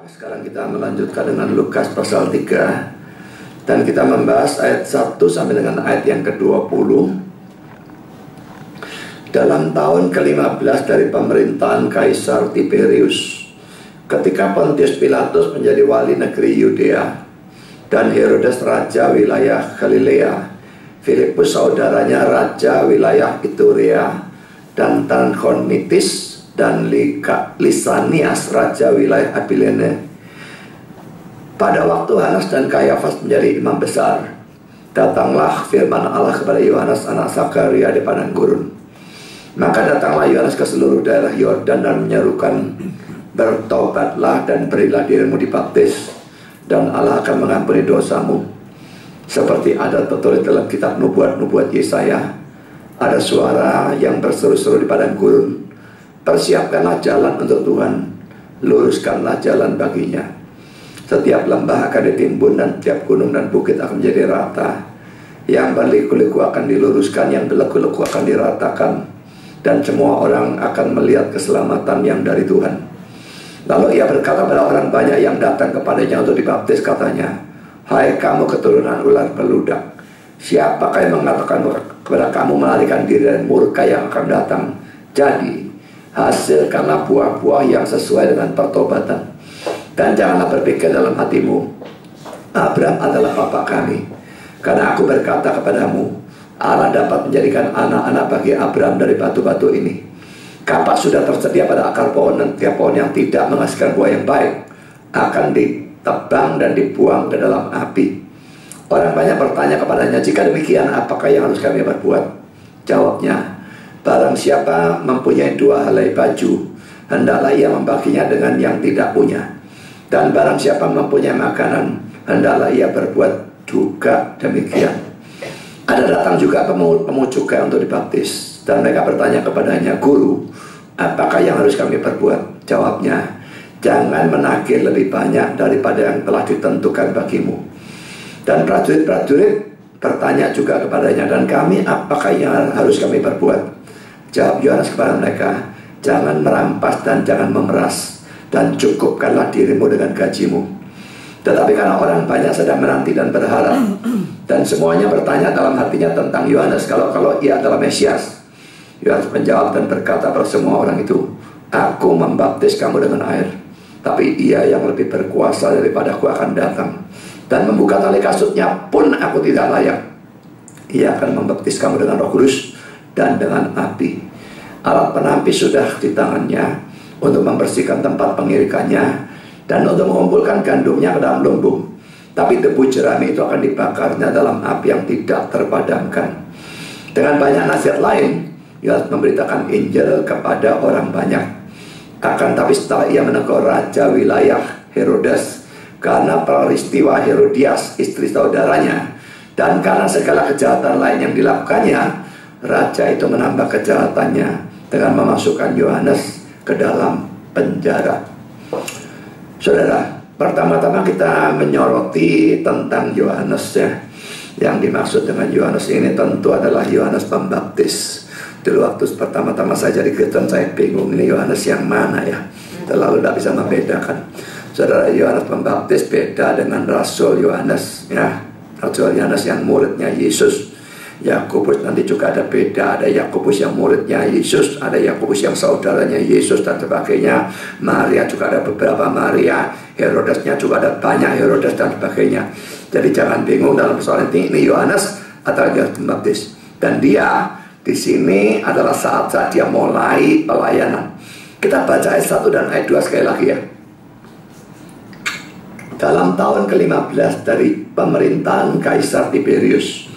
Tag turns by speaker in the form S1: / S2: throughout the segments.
S1: Sekarang kita melanjutkan dengan Lukas pasal 3 dan kita membahas ayat 1 sampai dengan ayat yang ke-20. Dalam tahun ke-15 dari pemerintahan Kaisar Tiberius, ketika Pontius Pilatus menjadi wali negeri Yudea dan Herodes raja wilayah Galilea, Filipus saudaranya raja wilayah Iturea dan Trachonitis, dan Lisanias raja wilayah Abilene. Pada waktu Hanas dan Kayafas menjadi imam besar, datanglah firman Allah kepada Yohanes anak Zakaria di padang gurun. Maka datanglah Yohanes ke seluruh daerah Yordan dan menyerukan, bertobatlah dan berilah dirimu dibaptis, dan Allah akan mengampuni dosamu. Seperti ada tertulis dalam kitab nubuat Yesaya, ada suara yang berseru-seru di padang gurun, persiapkanlah jalan untuk Tuhan, luruskanlah jalan baginya. Setiap lembah akan ditimbun dan setiap gunung dan bukit akan menjadi rata. Yang berliku-liku akan diluruskan, yang berleku-leku akan diratakan, dan semua orang akan melihat keselamatan yang dari Tuhan. Lalu ia berkata pada orang banyak yang datang kepadanya untuk dibaptis, katanya, hai kamu keturunan ular beludak, siapakah yang mengatakan kepada kamu melarikan diri dari murka yang akan datang? Jadi hasilkanlah buah-buah yang sesuai dengan pertobatan. Dan janganlah berpikir dalam hatimu, Abraham adalah bapa kami. Karena aku berkata kepadamu, Allah dapat menjadikan anak-anak bagi Abraham dari batu-batu ini. Kapak sudah tersedia pada akar pohon, dan tiap pohon yang tidak menghasilkan buah yang baik akan ditebang dan dibuang ke dalam api. Orang banyak bertanya kepadanya, jika demikian apakah yang harus kami berbuat? Jawabnya, barang siapa mempunyai 2 helai baju, hendaklah ia membaginya dengan yang tidak punya. Dan barang siapa mempunyai makanan, hendaklah ia berbuat juga demikian. Ada datang juga pemungut cukai untuk dibaptis, dan mereka bertanya kepadanya, Guru, apakah yang harus kami perbuat? Jawabnya, jangan menagih lebih banyak daripada yang telah ditentukan bagimu. Dan prajurit-prajurit bertanya juga kepadanya, dan kami apakah yang harus kami perbuat? Jawab Yohanes kepada mereka, jangan merampas dan jangan memeras, dan cukupkanlah dirimu dengan gajimu. Tetapi karena orang banyak sedang menanti dan berharap, dan semuanya bertanya dalam hatinya tentang Yohanes, kalau ia adalah Mesias. Yohanes menjawab dan berkata pada semua orang itu, aku membaptis kamu dengan air, tapi ia yang lebih berkuasa daripadaku akan datang, dan membuka tali kasutnya pun aku tidak layak. Ia akan membaptis kamu dengan Roh Kudus dan dengan api. Alat penampis sudah di tangannya untuk membersihkan tempat pengirikannya dan untuk mengumpulkan gandumnya ke dalam lumbung. Tapi debu jerami itu akan dibakarnya dalam api yang tidak terpadamkan. Dengan banyak nasihat lain, Yohanes memberitakan Injil kepada orang banyak. Akan tapi setelah ia menegur raja wilayah Herodes karena peristiwa Herodias istri saudaranya, dan karena segala kejahatan lain yang dilakukannya, raja itu menambah kejahatannya dengan memasukkan Yohanes ke dalam penjara. Saudara, pertama-tama kita menyoroti tentang Yohanes ya. Yang dimaksud dengan Yohanes ini tentu adalah Yohanes Pembaptis. Dulu waktu pertama-tama saya jadi Kristen, saya bingung ini Yohanes yang mana ya. Terlalu tidak bisa membedakan. Saudara, Yohanes Pembaptis beda dengan Rasul Yohanes ya. Rasul Yohanes yang muridnya Yesus. Yakobus nanti juga ada beda, ada Yakobus yang muridnya Yesus, ada Yakobus yang saudaranya Yesus dan sebagainya. Maria juga ada beberapa Maria, Herodesnya juga ada banyak Herodes dan sebagainya. Jadi jangan bingung dalam persoalan ini Yohanes adalah Yohanes Pembaptis, dan dia di sini adalah saat-saat dia mulai pelayanan. Kita baca ayat 1 dan ayat 2 sekali lagi ya. Dalam tahun ke-15 dari pemerintahan Kaisar Tiberius,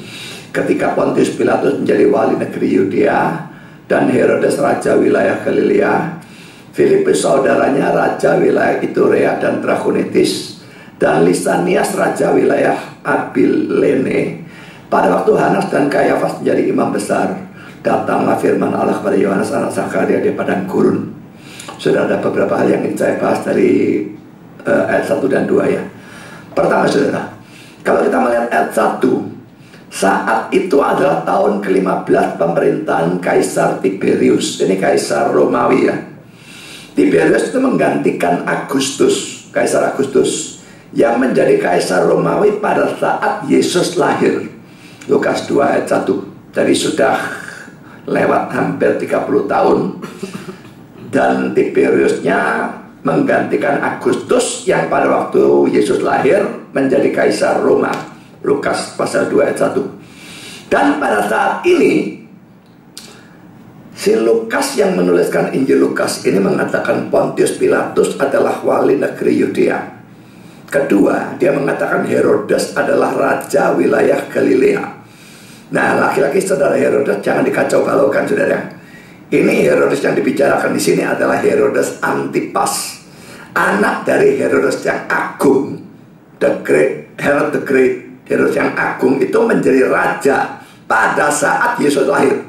S1: ketika Pontius Pilatus menjadi wali negeri Yudea dan Herodes raja wilayah Galilea, Filipus saudaranya raja wilayah Iturea dan Trachonitis, dan Lisanias raja wilayah Abilene. Pada waktu Hanas dan Kayafas menjadi imam besar, datanglah firman Allah kepada Yohanes anak Zakaria di padang gurun. Sudah ada beberapa hal yang ingin saya bahas dari ayat 1 dan 2 ya. Pertama saudara, kalau kita melihat ayat 1, saat itu adalah tahun ke-15 pemerintahan Kaisar Tiberius. Ini Kaisar Romawi ya. Tiberius itu menggantikan Agustus. Kaisar Agustus, yang menjadi kaisar Romawi pada saat Yesus lahir. Lukas 2 ayat 1. Jadi sudah lewat hampir 30 tahun. Dan Tiberiusnya menggantikan Agustus yang pada waktu Yesus lahir menjadi kaisar Roma. Lukas pasal 2 ayat 1. Dan pada saat ini si Lukas yang menuliskan Injil Lukas ini mengatakan Pontius Pilatus adalah wali negeri Yudea. Kedua, dia mengatakan Herodes adalah raja wilayah Galilea. Nah, laki-laki saudara Herodes jangan dikacau balaukan, saudara. Ini Herodes yang dibicarakan di sini adalah Herodes Antipas, anak dari Herodes yang agung, Herod the Great. Herodes yang agung itu menjadi raja pada saat Yesus lahir.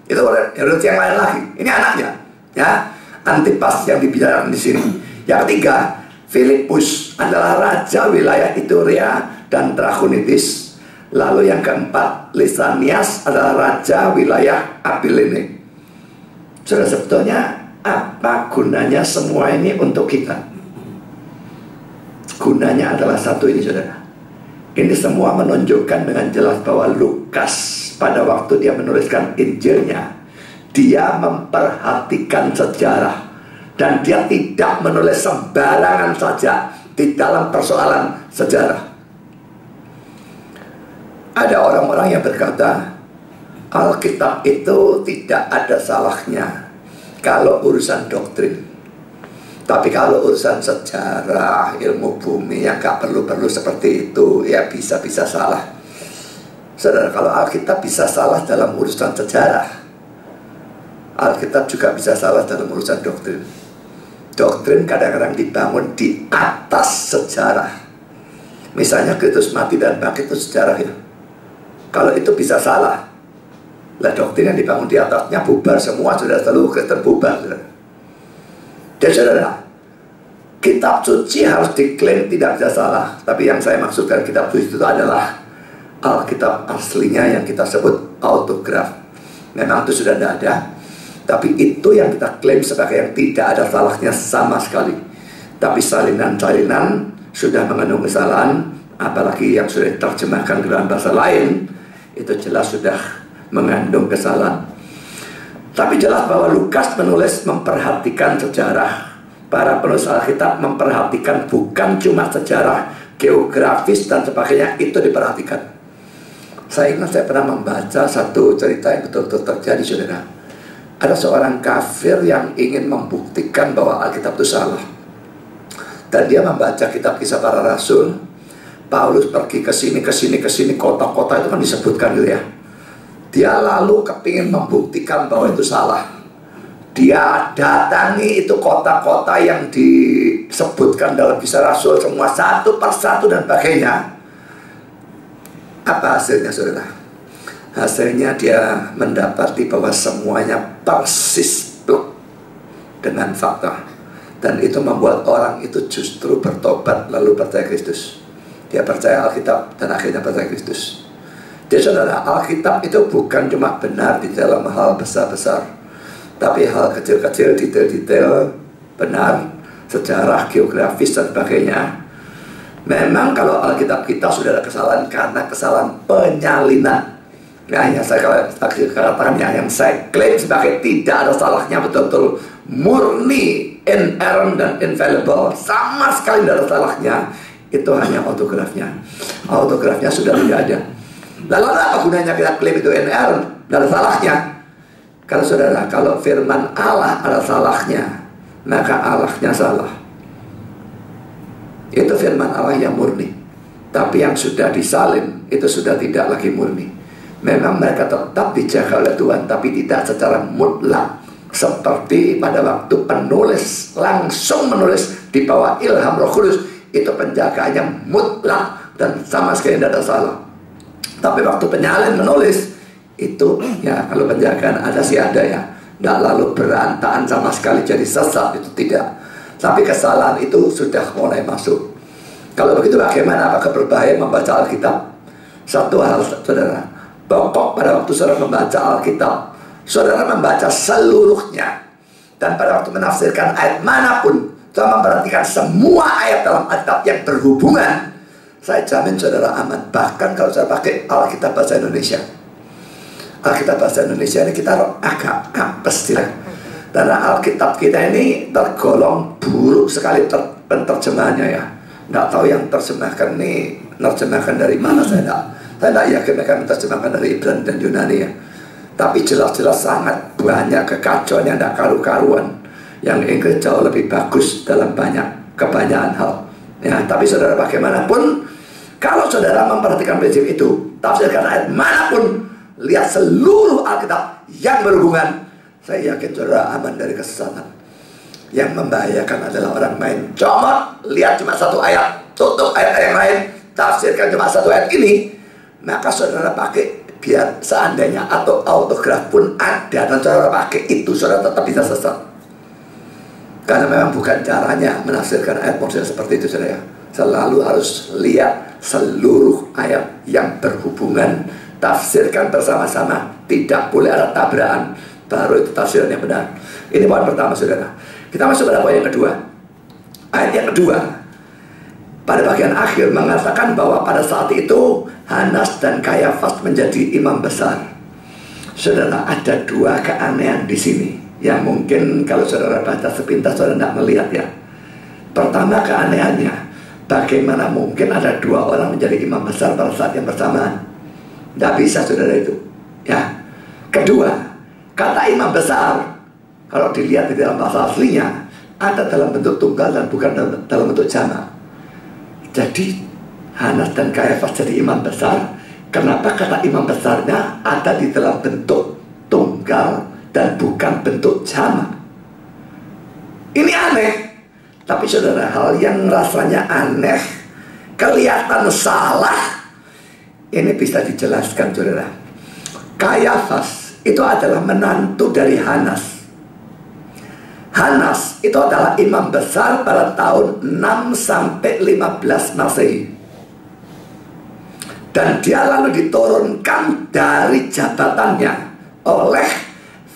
S1: Itu Herodes yang lain lagi. Ini anaknya, ya. Antipas yang dibicarakan di sini. Yang ketiga, Filipus adalah raja wilayah Iturea dan Trachonitis. Lalu yang keempat, Lisanias adalah raja wilayah Abilene. Saudara, sebetulnya apa gunanya semua ini untuk kita? Gunanya adalah satu ini, saudara. Ini semua menunjukkan dengan jelas bahwa Lukas pada waktu dia menuliskan Injilnya, dia memperhatikan sejarah. Dan dia tidak menulis sembarangan saja di dalam persoalan sejarah. Ada orang-orang yang berkata Alkitab itu tidak ada salahnya kalau urusan doktrin. Tapi kalau urusan sejarah, ilmu bumi yang gak perlu-perlu seperti itu, ya bisa-bisa salah. Saudara, kalau Alkitab bisa salah dalam urusan sejarah, Alkitab juga bisa salah dalam urusan doktrin. Doktrin kadang-kadang dibangun di atas sejarah. Misalnya Kristus mati dan bangkit itu sejarah, ya. Kalau itu bisa salah, lah doktrin yang dibangun di atasnya bubar semua, sudah seluruh Kristen bubar, saudara. Dan saudara, kitab suci harus diklaim tidak bisa salah. Tapi yang saya maksudkan kitab suci itu adalah Alkitab aslinya yang kita sebut autograf. Memang itu sudah tidak ada, tapi itu yang kita klaim sebagai yang tidak ada salahnya sama sekali. Tapi salinan-salinan sudah mengandung kesalahan, apalagi yang sudah diterjemahkan ke dalam bahasa lain, itu jelas sudah mengandung kesalahan. Tapi jelas bahwa Lukas menulis memperhatikan sejarah. Para penulis Alkitab memperhatikan bukan cuma sejarah, geografis dan sebagainya, itu diperhatikan. Saya ingat saya pernah membaca satu cerita yang betul-betul terjadi, saudara. Ada seorang kafir yang ingin membuktikan bahwa Alkitab itu salah. Dan dia membaca kitab Kisah Para Rasul. Paulus pergi ke sini, kota-kota itu kan disebutkan gitu ya. Dia lalu kepingin membuktikan bahwa itu salah. Dia datangi itu kota-kota yang disebutkan dalam Kisah Rasul, semua satu persatu dan sebagainya. Apa hasilnya, saudara? Hasilnya dia mendapati bahwa semuanya persis plek dengan fakta. Dan itu membuat orang itu justru bertobat lalu percaya Kristus. Dia percaya Alkitab dan akhirnya percaya Kristus. Jadi saudara, Alkitab itu bukan cuma benar di dalam hal besar-besar, tapi hal kecil-kecil, detail-detail benar, sejarah, geografis dan sebagainya. Memang kalau Alkitab kita sudah ada kesalahan karena kesalahan penyalinan. Nah, yang saya katakan, yang saya klaim sebagai tidak ada salahnya, betul-betul murni, inerrant dan infallible, sama sekali tidak ada salahnya, itu hanya autografnya. Autografnya sudah tidak ada. Lalu apa gunanya kita klaim itu inerrant, tidak ada salahnya? Kalau saudara, kalau firman Allah ada salahnya, maka Allahnya salah. Itu firman Allah yang murni. Tapi yang sudah disalin itu sudah tidak lagi murni. Memang mereka tetap dijaga oleh Tuhan, tapi tidak secara mutlak. Seperti pada waktu penulis langsung menulis di bawah ilham Roh Kudus, itu penjagaannya mutlak dan sama sekali tidak ada salah. Tapi waktu penyalin menulis, itu ya kalau penjagaan ada sih ada ya, tidak lalu berantakan sama sekali jadi sesat, itu tidak. Tapi kesalahan itu sudah mulai masuk. Kalau begitu bagaimana? Apakah berbahaya membaca Alkitab? Satu hal, saudara, pokok pada waktu saudara membaca Alkitab, saudara membaca seluruhnya. Dan pada waktu menafsirkan ayat manapun, Saya memperhatikan semua ayat dalam Alkitab yang berhubungan, saya jamin saudara aman. Bahkan kalau saya pakai Alkitab bahasa Indonesia, Alkitab bahasa Indonesia ini kita agak apes ya. Karena Alkitab kita ini tergolong buruk sekali penerjemahannya ya. Nggak tahu yang terjemahkan ini menerjemahkan dari mana, saya tidak yakin mereka menerjemahkan dari Ibrani dan Yunani ya. Tapi jelas-jelas sangat banyak kekacauan yang tidak karu-karuan. Yang Inggris jauh lebih bagus dalam kebanyakan hal ya. Tapi saudara, bagaimanapun, kalau saudara memperhatikan prinsip itu, tafsirkan ayat manapun, lihat seluruh Alkitab yang berhubungan, saya yakin saudara aman dari kesesatan. Yang membahayakan adalah orang main comot, lihat cuma satu ayat, tutup ayat yang lain, tafsirkan cuma satu ayat ini, maka saudara pakai biar seandainya atau autograf pun ada dan saudara pakai itu, saudara tetap bisa sesat. Karena memang bukan caranya menafsirkan ayat model seperti itu, saudara. Selalu harus lihat seluruh ayat yang berhubungan, tafsirkan bersama-sama, tidak boleh ada tabrakan, baru itu tafsiran yang benar. Ini poin pertama, saudara. Kita masuk pada poin yang kedua. Ayat yang kedua pada bagian akhir mengatakan bahwa pada saat itu Hanas dan Kayafas menjadi imam besar. Saudara, ada dua keanehan di sini yang mungkin kalau saudara baca sepintas saudara tidak melihat ya. Pertama, keanehannya, bagaimana mungkin ada dua orang menjadi imam besar pada saat yang bersamaan? Tidak bisa, saudara, itu ya. Kedua, kata imam besar kalau dilihat di dalam bahasa aslinya ada dalam bentuk tunggal dan bukan dalam bentuk jamak. Jadi Hanas dan Kayafas jadi imam besar. Kenapa kata imam besarnya ada di dalam bentuk tunggal dan bukan bentuk jamak? Ini aneh. Tapi saudara, hal yang rasanya aneh, kelihatan salah, ini bisa dijelaskan, saudara. Kayafas itu adalah menantu dari Hanas. Hanas itu adalah imam besar pada tahun 6 sampai 15 Masehi. Dan dia lalu diturunkan dari jabatannya oleh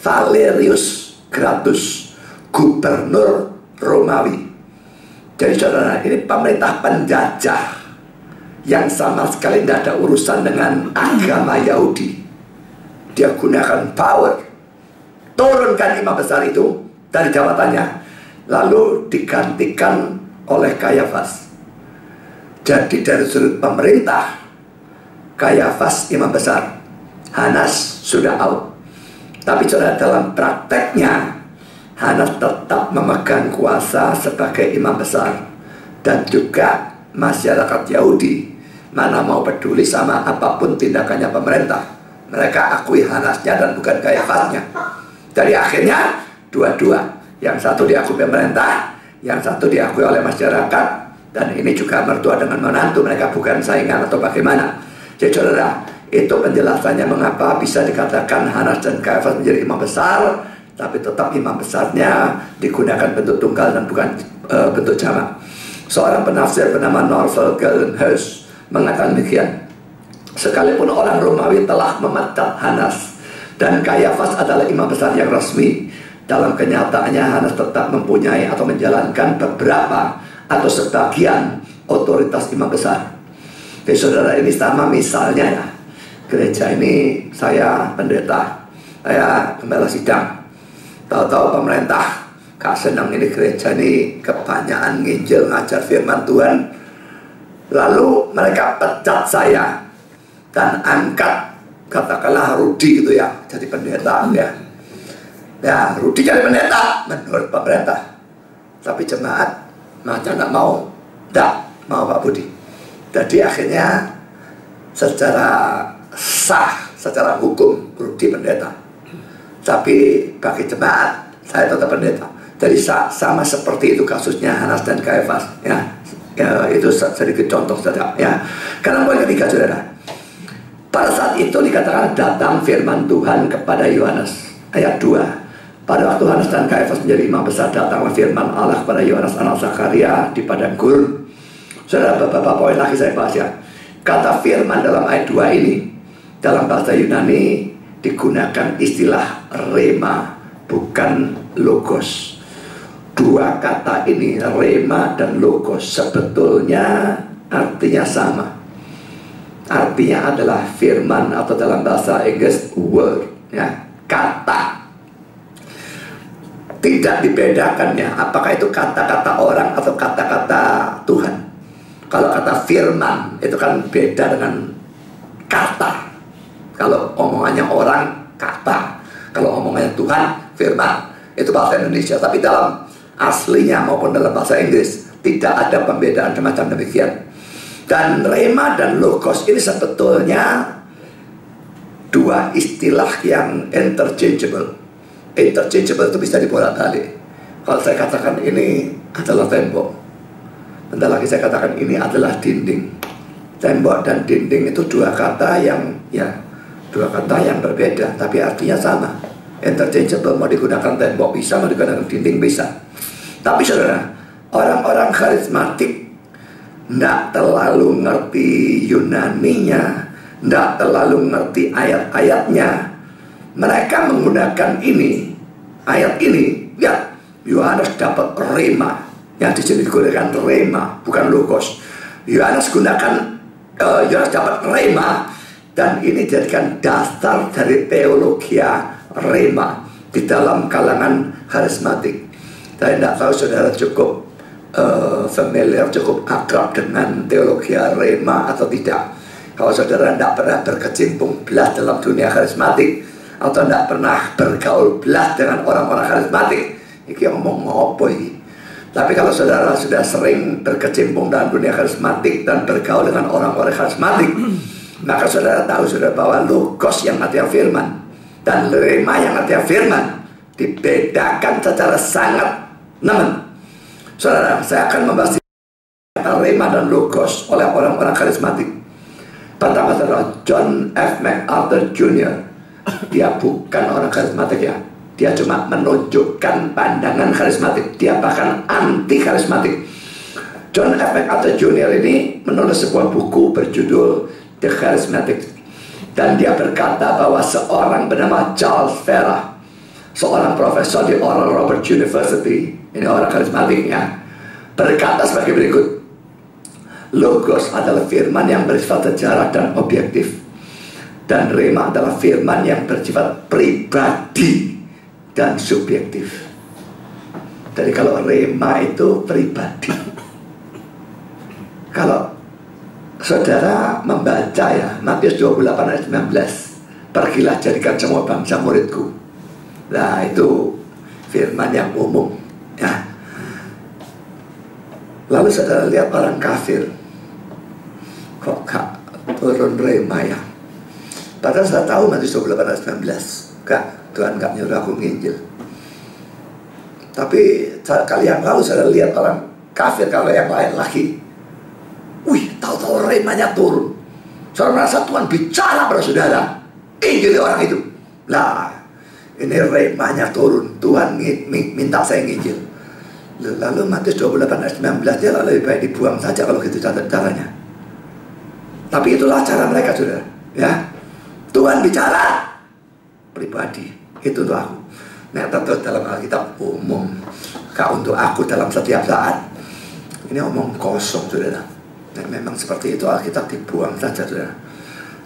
S1: Valerius Gratus, gubernur Romawi. Jadi saudara, ini pemerintah penjajah yang sama sekali tidak ada urusan dengan agama Yahudi. Dia gunakan power, turunkan imam besar itu dari jabatannya, lalu digantikan oleh Kayafas. Jadi dari sudut pemerintah, Kayafas imam besar, Hanas sudah out. Tapi saudara, dalam prakteknya Hanas tetap memegang kuasa sebagai imam besar. Dan juga masyarakat Yahudi mana mau peduli sama apapun tindakannya pemerintah, mereka akui Hanasnya dan bukan Kayafasnya. Jadi akhirnya dua-dua, yang satu diakui pemerintah, yang satu diakui oleh masyarakat. Dan ini juga mertua dengan menantu, mereka bukan saingan atau bagaimana. Jadi saudara, itu penjelasannya mengapa bisa dikatakan Hanas dan Kayafas menjadi imam besar, tapi tetap imam besarnya digunakan bentuk tunggal dan bukan bentuk jamak. Seorang penafsir bernama Norval Geldenhuis mengatakan demikian. Sekalipun orang Romawi telah memecat Hanas dan Kayafas adalah imam besar yang resmi, dalam kenyataannya Hanas tetap mempunyai atau menjalankan beberapa atau sebagian otoritas imam besar. Jadi saudara, ini sama misalnya ya, gereja ini saya pendeta, saya gembala sidang, tahu-tahu pemerintah gak senang ini gereja ini kebanyakan nginjil ngajar firman Tuhan, lalu mereka pecat saya dan angkat katakanlah Rudi gitu ya jadi pendeta ya. Ya, Rudi jadi pendeta menurut pemerintah, tapi jemaat macam nggak mau, Pak Budi. Jadi akhirnya secara sah, secara hukum Rudi pendeta, tapi bagi jemaat saya tetap pendeta. Jadi sama seperti itu kasusnya Hanas dan Kayafas ya. Itu sedikit contoh saja ya. Karena poin ketiga, saudara, pada saat itu dikatakan datang firman Tuhan kepada Yohanes. Ayat 2, pada waktu Hanas dan Kayafas menjadi imam besar, datanglah firman Allah kepada Yohanes anak Zakaria di padang gurun. Saudara, beberapa poin lagi saya bahas ya. Kata firman dalam ayat 2 ini dalam bahasa Yunani digunakan istilah rema, bukan logos. dua kata ini, rema dan logos, sebetulnya artinya sama. Artinya adalah firman, atau dalam bahasa Inggris word, ya, kata. Tidak dibedakannya apakah itu kata-kata orang atau kata-kata Tuhan. Kalau kata firman itu kan beda dengan kata. Kalau omongannya orang, kata. Kalau omongannya Tuhan, firman. Itu bahasa Indonesia. Tapi dalam aslinya maupun dalam bahasa Inggris tidak ada pembedaan semacam demikian. Dan rema dan logos ini sebetulnya dua istilah yang interchangeable. Interchangeable itu bisa dibolak-balik. Kalau saya katakan ini adalah tembok, bentar lagi saya katakan ini adalah dinding. Tembok dan dinding itu dua kata yang berbeda, tapi artinya sama. Interchangeable, mau digunakan tembok bisa, mau digunakan dinding bisa. Tapi saudara, orang-orang karismatik tidak terlalu ngerti Yunaninya, tidak terlalu ngerti ayat-ayatnya. Mereka menggunakan ini, ayat ini, ya, Yohanes dapat rema, yang di sini digunakan rema, bukan logos. Yohanes dapat rema, dan ini jadikan dasar dari teologia rema di dalam kalangan karismatik. Saya tidak tahu saudara cukup familiar, cukup akrab dengan teologia rema atau tidak. Kalau saudara tidak pernah berkecimpung belas dalam dunia karismatik, atau tidak pernah bergaul belas dengan orang-orang karismatik, ini ngomong apa ini? Tapi kalau saudara sudah sering berkecimpung dalam dunia karismatik dan bergaul dengan orang-orang karismatik, maka saudara tahu bahwa logos yang artinya firman dan rema yang artinya firman dibedakan secara sangat nemen. Saudara, saya akan membahas kata rema dan logos oleh orang-orang karismatik. Pertama adalah John F. MacArthur Jr. Dia bukan orang karismatik, ya. Dia cuma menunjukkan pandangan karismatik. Dia bahkan anti karismatik. John F. MacArthur Jr. ini menulis sebuah buku berjudul The Charismatic. Dan dia berkata bahwa seorang bernama Charles Farah, seorang profesor di Oral Roberts University, ini orang karismatiknya, berkata sebagai berikut: logos adalah firman yang bersifat sejarah dan objektif, dan rema adalah firman yang bersifat pribadi dan subjektif. Jadi kalau rema itu pribadi, kalau saudara membaca, ya, Matius 28 ayat 19, pergilah jadikan semua bangsa muridku. Nah, itu firman yang umum, ya. Lalu saudara lihat orang kafir, kok gak turun rema, ya? Padahal saya tahu Matius 28 ayat 19, Tuhan gak nyuruh aku nginjil. Tapi kali yang lalu saya lihat orang kafir, kalau yang lain lagi, wih, tahu-tahu remanya turun. Saudara merasa Tuhan bicara pada saudara, injili orang itu. Lah, ini remanya turun, Tuhan minta saya nginjil. Lalu Matius 28 ayat 19, dia lebih baik dibuang saja kalau gitu caranya. Tapi itulah cara mereka, saudara, ya. Tuhan bicara pribadi, itu untuk aku. Nah, tentu dalam Alkitab umum, kau untuk aku dalam setiap saat. Ini omong kosong, saudara. Nah, memang seperti itu, Alkitab dibuang saja, saudara.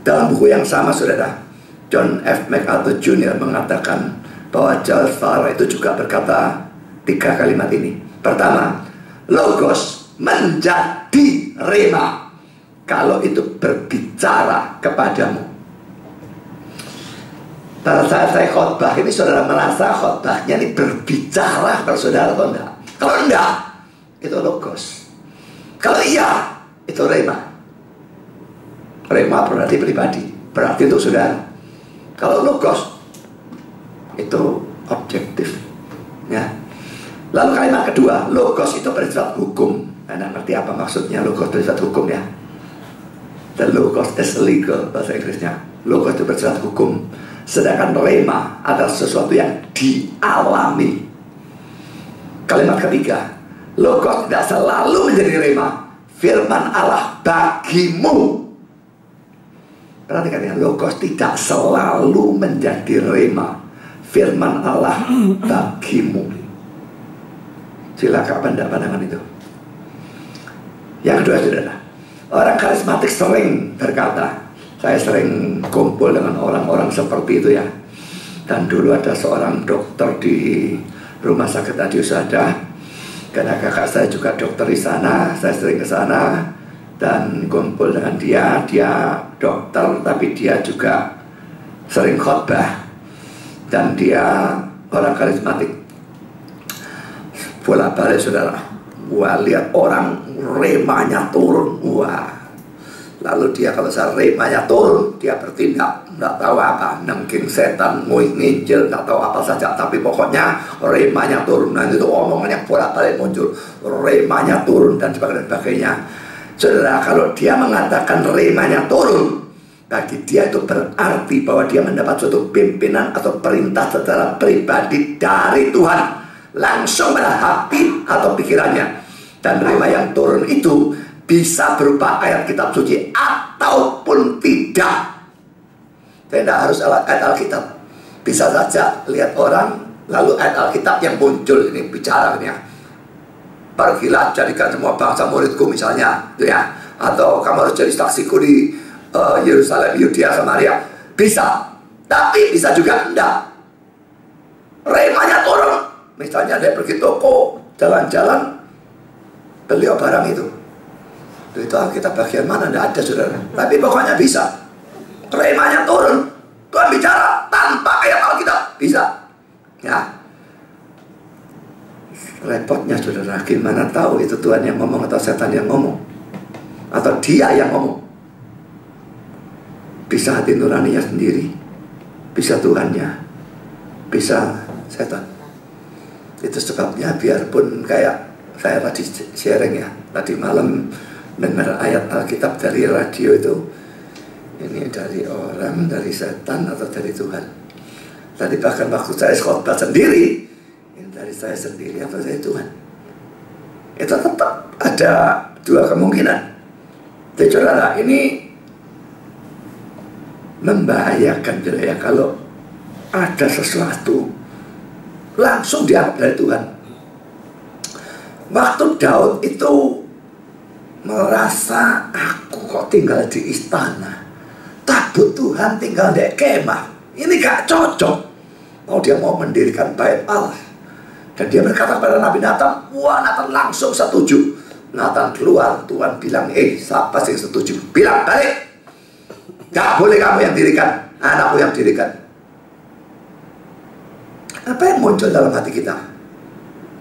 S1: Dalam buku yang sama, saudara, John F. MacArthur Jr. mengatakan bahwa Charles Farah itu juga berkata 3 kalimat ini. Pertama, logos menjadi rema kalau itu berbicara kepadamu. Pada saat saya khotbah ini, saudara merasa khotbahnya ini berbicara kepada saudara atau enggak? Kalau enggak, itu logos. Kalau iya, itu rema. Rema berarti pribadi, berarti untuk saudara. Kalau logos, itu objektif, ya. Lalu kalimat kedua, logos itu bersifat hukum. Anda ngerti apa maksudnya logos bersifat hukum, ya? The logos is legal, bahasa Inggrisnya. Logos itu bersifat hukum. Sedangkan rema adalah sesuatu yang dialami. Kalimat ketiga, logos tidak selalu menjadi rema. Firman Allah bagimu. Perhatikan, ya, logos tidak selalu menjadi rema. Firman Allah bagimu. Cilaka pandangan itu. Yang kedua, saudara, orang karismatik sering berkata, saya sering kumpul dengan orang-orang seperti itu ya. Dan dulu ada seorang dokter di rumah sakit Adi Usada, karena kakak saya juga dokter di sana, saya sering ke sana dan kumpul dengan dia. Dia dokter, tapi dia juga sering khotbah, dan dia orang karismatik. Bolak-balik, saudara, wah, lihat orang remanya turun, wah. Lalu dia kalau saya remanya turun, dia bertindak, nggak tahu apa, nengking setan, nginjil, nggak tahu apa saja, tapi pokoknya remanya turun. Nah, itu omongannya bolak-balik muncul, remanya turun dan sebagainya. Saudara, kalau dia mengatakan remanya turun, bagi dia itu berarti bahwa dia mendapat suatu pimpinan atau perintah secara pribadi dari Tuhan, langsung pada hati atau pikirannya. Dan rema yang turun itu bisa berupa ayat kitab suci ataupun tidak. Tidak harus ayat Alkitab. Bisa saja lihat orang, lalu ayat Alkitab yang muncul ini bicaranya, pergilah jadikan semua bangsa muridku misalnya, itu ya. Atau kamu harus jadi saksiku di Yerusalem, Yudea, Samaria. Bisa, tapi bisa juga enggak. Remanya turun. Misalnya dia pergi toko, jalan-jalan, beliau barang itu Alkitab bagian mana? Tidak ada, saudara. Tapi pokoknya bisa. Remanya turun, Tuhan bicara tanpa ayat Alkitab, bisa. Ya, repotnya, saudara, gimana tahu itu Tuhan yang ngomong atau setan yang ngomong, atau dia yang ngomong? Bisa hati nuraninya sendiri, bisa Tuhannya, bisa setan. Itu sebabnya biarpun kayak saya tadi sharing ya, tadi malam dengar ayat Alkitab dari radio itu, ini dari orang, dari setan, atau dari Tuhan. Tadi bahkan waktu saya khotbah sendiri, ini dari saya sendiri atau dari Tuhan. Itu tetap ada dua kemungkinan. Jadi saudara, ini membahayakan ya, kalau ada sesuatu langsung dianggap dari Tuhan. Waktu Daud itu merasa, aku kok tinggal di istana, tabut Tuhan tinggal di kemah, ini gak cocok. Dia mau mendirikan bait Allah, dan dia berkata pada Nabi Nathan. Wah, Nathan langsung setuju. Nathan keluar, Tuhan bilang, siapa sih setuju? Bilang balik, gak boleh kamu yang dirikan, anakmu yang dirikan. Apa yang muncul dalam hati kita?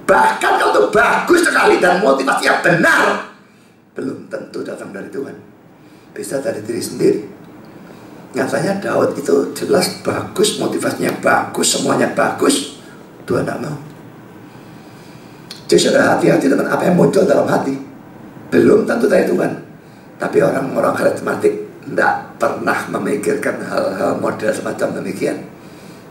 S1: Bahkan kalau itu bagus sekali dan motivasinya benar, belum tentu datang dari Tuhan. Bisa dari diri sendiri. Nyatanya Daud itu jelas bagus, motivasinya bagus, semuanya bagus, Tuhan tidak mau. Jadi sudah hati-hati dengan apa yang muncul dalam hati. Belum tentu dari Tuhan. Tapi orang-orang karismatik tidak pernah memikirkan hal-hal model semacam demikian.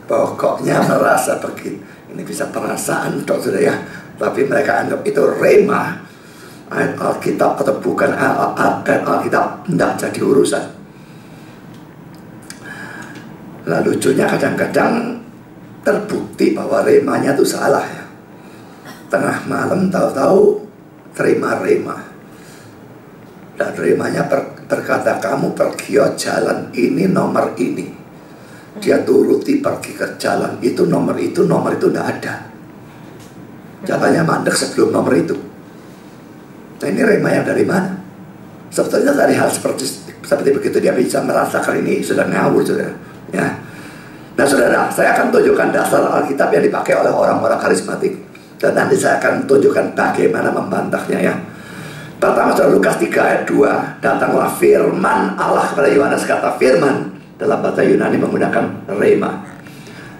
S1: Pokoknya merasa begini. Ini bisa perasaan, saudara ya. Tapi mereka anggap itu rema, ayat Alkitab atau bukan ayat Alkitab, tidak jadi urusan. Lalu lucunya kadang-kadang terbukti bahwa remanya itu salah ya. Tengah malam tahu-tahu terima rema. Dan remanya berkata, kamu pergi jalan ini, nomor ini. Dia turuti pergi ke jalan itu, nomor itu tidak ada. Jalannya mandek sebelum nomor itu. Nah, ini rema yang dari mana? Sebetulnya dari hal seperti begitu dia bisa merasakan ini sudah ngawur, saudara. Ya. Nah, saudara, saya akan tunjukkan dasar Alkitab yang dipakai oleh orang-orang karismatik, dan nanti saya akan tunjukkan bagaimana membantahnya ya. Pertama, saudara, Lukas 3 ayat 2, datanglah firman Allah kepada Yohanes, kata firman dalam bahasa Yunani menggunakan rema.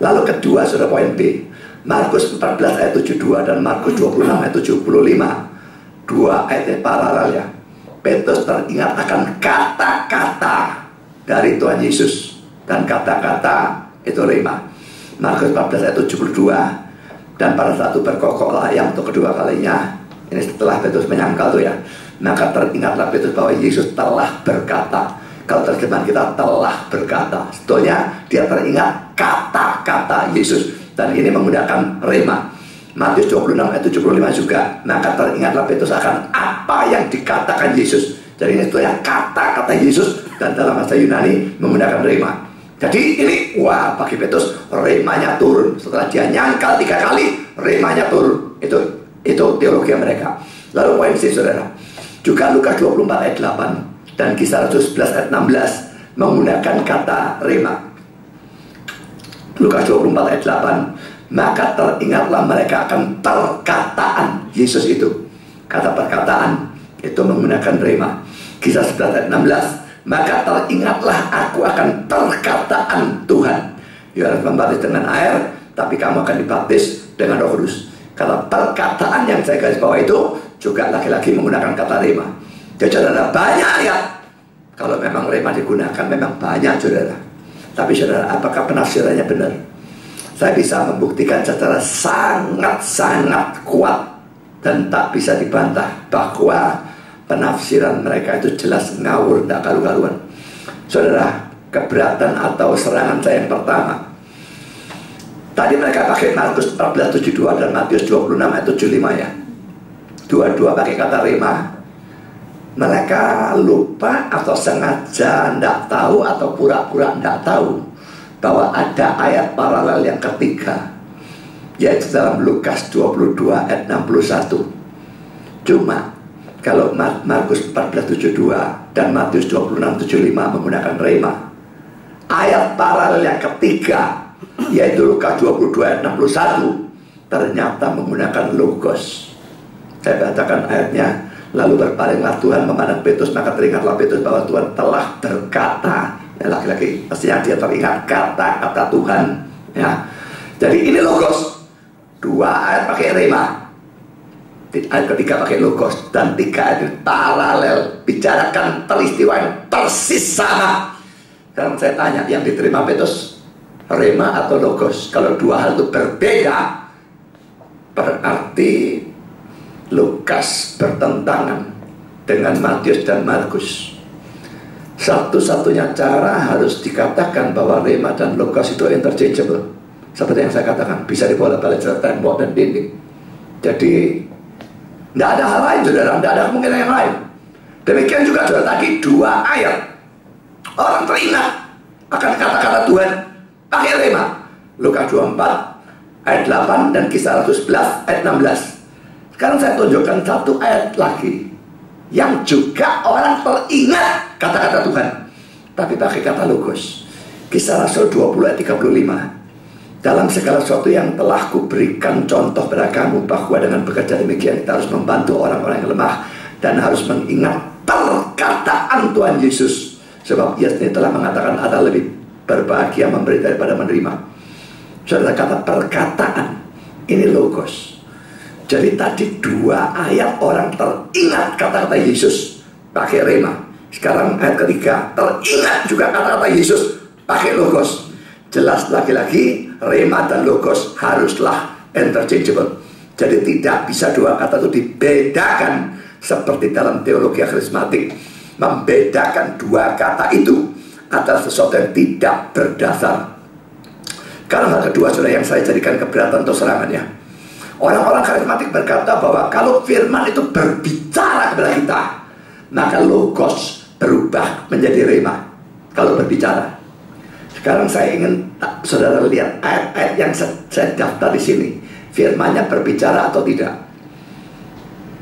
S1: Lalu kedua, saudara, poin B, Markus 14 ayat 72 dan Markus 26 ayat 75. Dua ayat yang paralel ya. Petrus teringat akan kata-kata dari Tuhan Yesus, dan kata-kata itu rema. Markus 14 ayat 72, dan pada saat itu berkokoklah yang untuk kedua kalinya. Ini setelah Petrus menyangkal tuh ya. Maka teringatlah Petrus bahwa Yesus telah berkata. Kalau terjemahan kita telah berkata, sebetulnya dia teringat kata-kata Yesus, dan ini menggunakan rema. Matius 26 ayat 75 juga. Maka teringatlah Petrus akan apa yang dikatakan Yesus. Jadi ini itu ya kata-kata Yesus, dan dalam bahasa Yunani menggunakan rema. Jadi ini, wah, bagi Petrus remanya turun. Setelah dia nyangkal 3 kali, remanya turun. Itu teologi mereka. Lalu poin C, saudara, juga Lukas 24 ayat 8 dan Kisah Rasul 11 ayat 16 menggunakan kata rema. Lukas 24 ayat 8, maka teringatlah mereka akan perkataan Yesus itu. Kata perkataan itu menggunakan rema. Kisah 11 ayat 16, maka teringatlah aku akan perkataan Tuhan. Yohanes membaptis dengan air, tapi kamu akan dibaptis dengan Roh Kudus. Kata perkataan yang saya garis bawah itu juga laki-laki menggunakan kata rema. Jadi saudara, banyak ya. Kalau memang rema digunakan memang banyak, saudara. Tapi saudara, apakah penafsirannya benar? Saya bisa membuktikan secara sangat-sangat kuat dan tak bisa dibantah bahwa penafsiran mereka itu jelas ngawur, tak karu-karuan. Saudara, keberatan atau serangan saya yang pertama, tadi mereka pakai Markus 14:72 dan Matius 26 ayat 75 ya. Dua-dua pakai kata rema. Mereka lupa atau sengaja tidak tahu atau pura-pura tidak tahu bahwa ada ayat paralel yang ketiga, yaitu dalam Lukas 22 ayat 61. Cuma kalau Markus 14:72 dan Matius 26:75 menggunakan rema, ayat paralel yang ketiga, yaitu Lukas 22 ayat 61, ternyata menggunakan logos. Saya bacakan ayatnya. Lalu berpalinglah Tuhan memandang Petrus, maka teringatlah Petrus bahwa Tuhan telah berkata. Ya, laki-laki pastinya dia teringat kata-kata Tuhan ya. Jadi ini logos. 2 ayat pakai rema, ayat ketiga pakai logos, dan 3 ayat paralel bicarakan peristiwa yang persis sama. Sekarang saya tanya, yang diterima Petrus rema atau logos? Kalau 2 hal itu berbeda, berarti Lukas bertentangan dengan Matius dan Markus. Satu-satunya cara harus dikatakan bahwa rema dan logos itu interchangeable. Seperti yang saya katakan, bisa dibolak-balik dari tembok dan dinding. Jadi tidak ada hal lain, saudara, tidak ada kemungkinan yang lain. Demikian juga saudara, tadi 2 ayat orang teringat akan kata-kata Tuhan pakai rema. Lukas 24 ayat 8 dan Kisah Rasul 11 ayat 16. Sekarang saya tunjukkan 1 ayat lagi yang juga orang teringat kata-kata Tuhan, tapi pakai kata logos. Kisah Rasul 20 ayat 35. Dalam segala sesuatu yang telah kuberikan contoh pada kamu, bahwa dengan bekerja demikian kita harus membantu orang-orang yang lemah dan harus mengingat perkataan Tuhan Yesus, sebab Ia sendiri telah mengatakan ada lebih berbahagia memberi daripada menerima. Saudara, kata perkataan ini logos. Jadi tadi 2 ayat orang teringat kata-kata Yesus pakai rema. Sekarang ayat ketiga teringat juga kata-kata Yesus pakai logos. Jelas lagi-lagi rema dan logos haruslah interchangeable. Jadi tidak bisa 2 kata itu dibedakan seperti dalam teologi karismatik. Membedakan 2 kata itu adalah sesuatu yang tidak berdasar. Karena hal kedua, saudara, yang saya jadikan keberatan atau serangannya, orang-orang karismatik berkata bahwa kalau firman itu berbicara kepada kita, maka logos berubah menjadi rema kalau berbicara. Sekarang saya ingin saudara lihat ayat-ayat yang saya daftar di sini, firmannya berbicara atau tidak.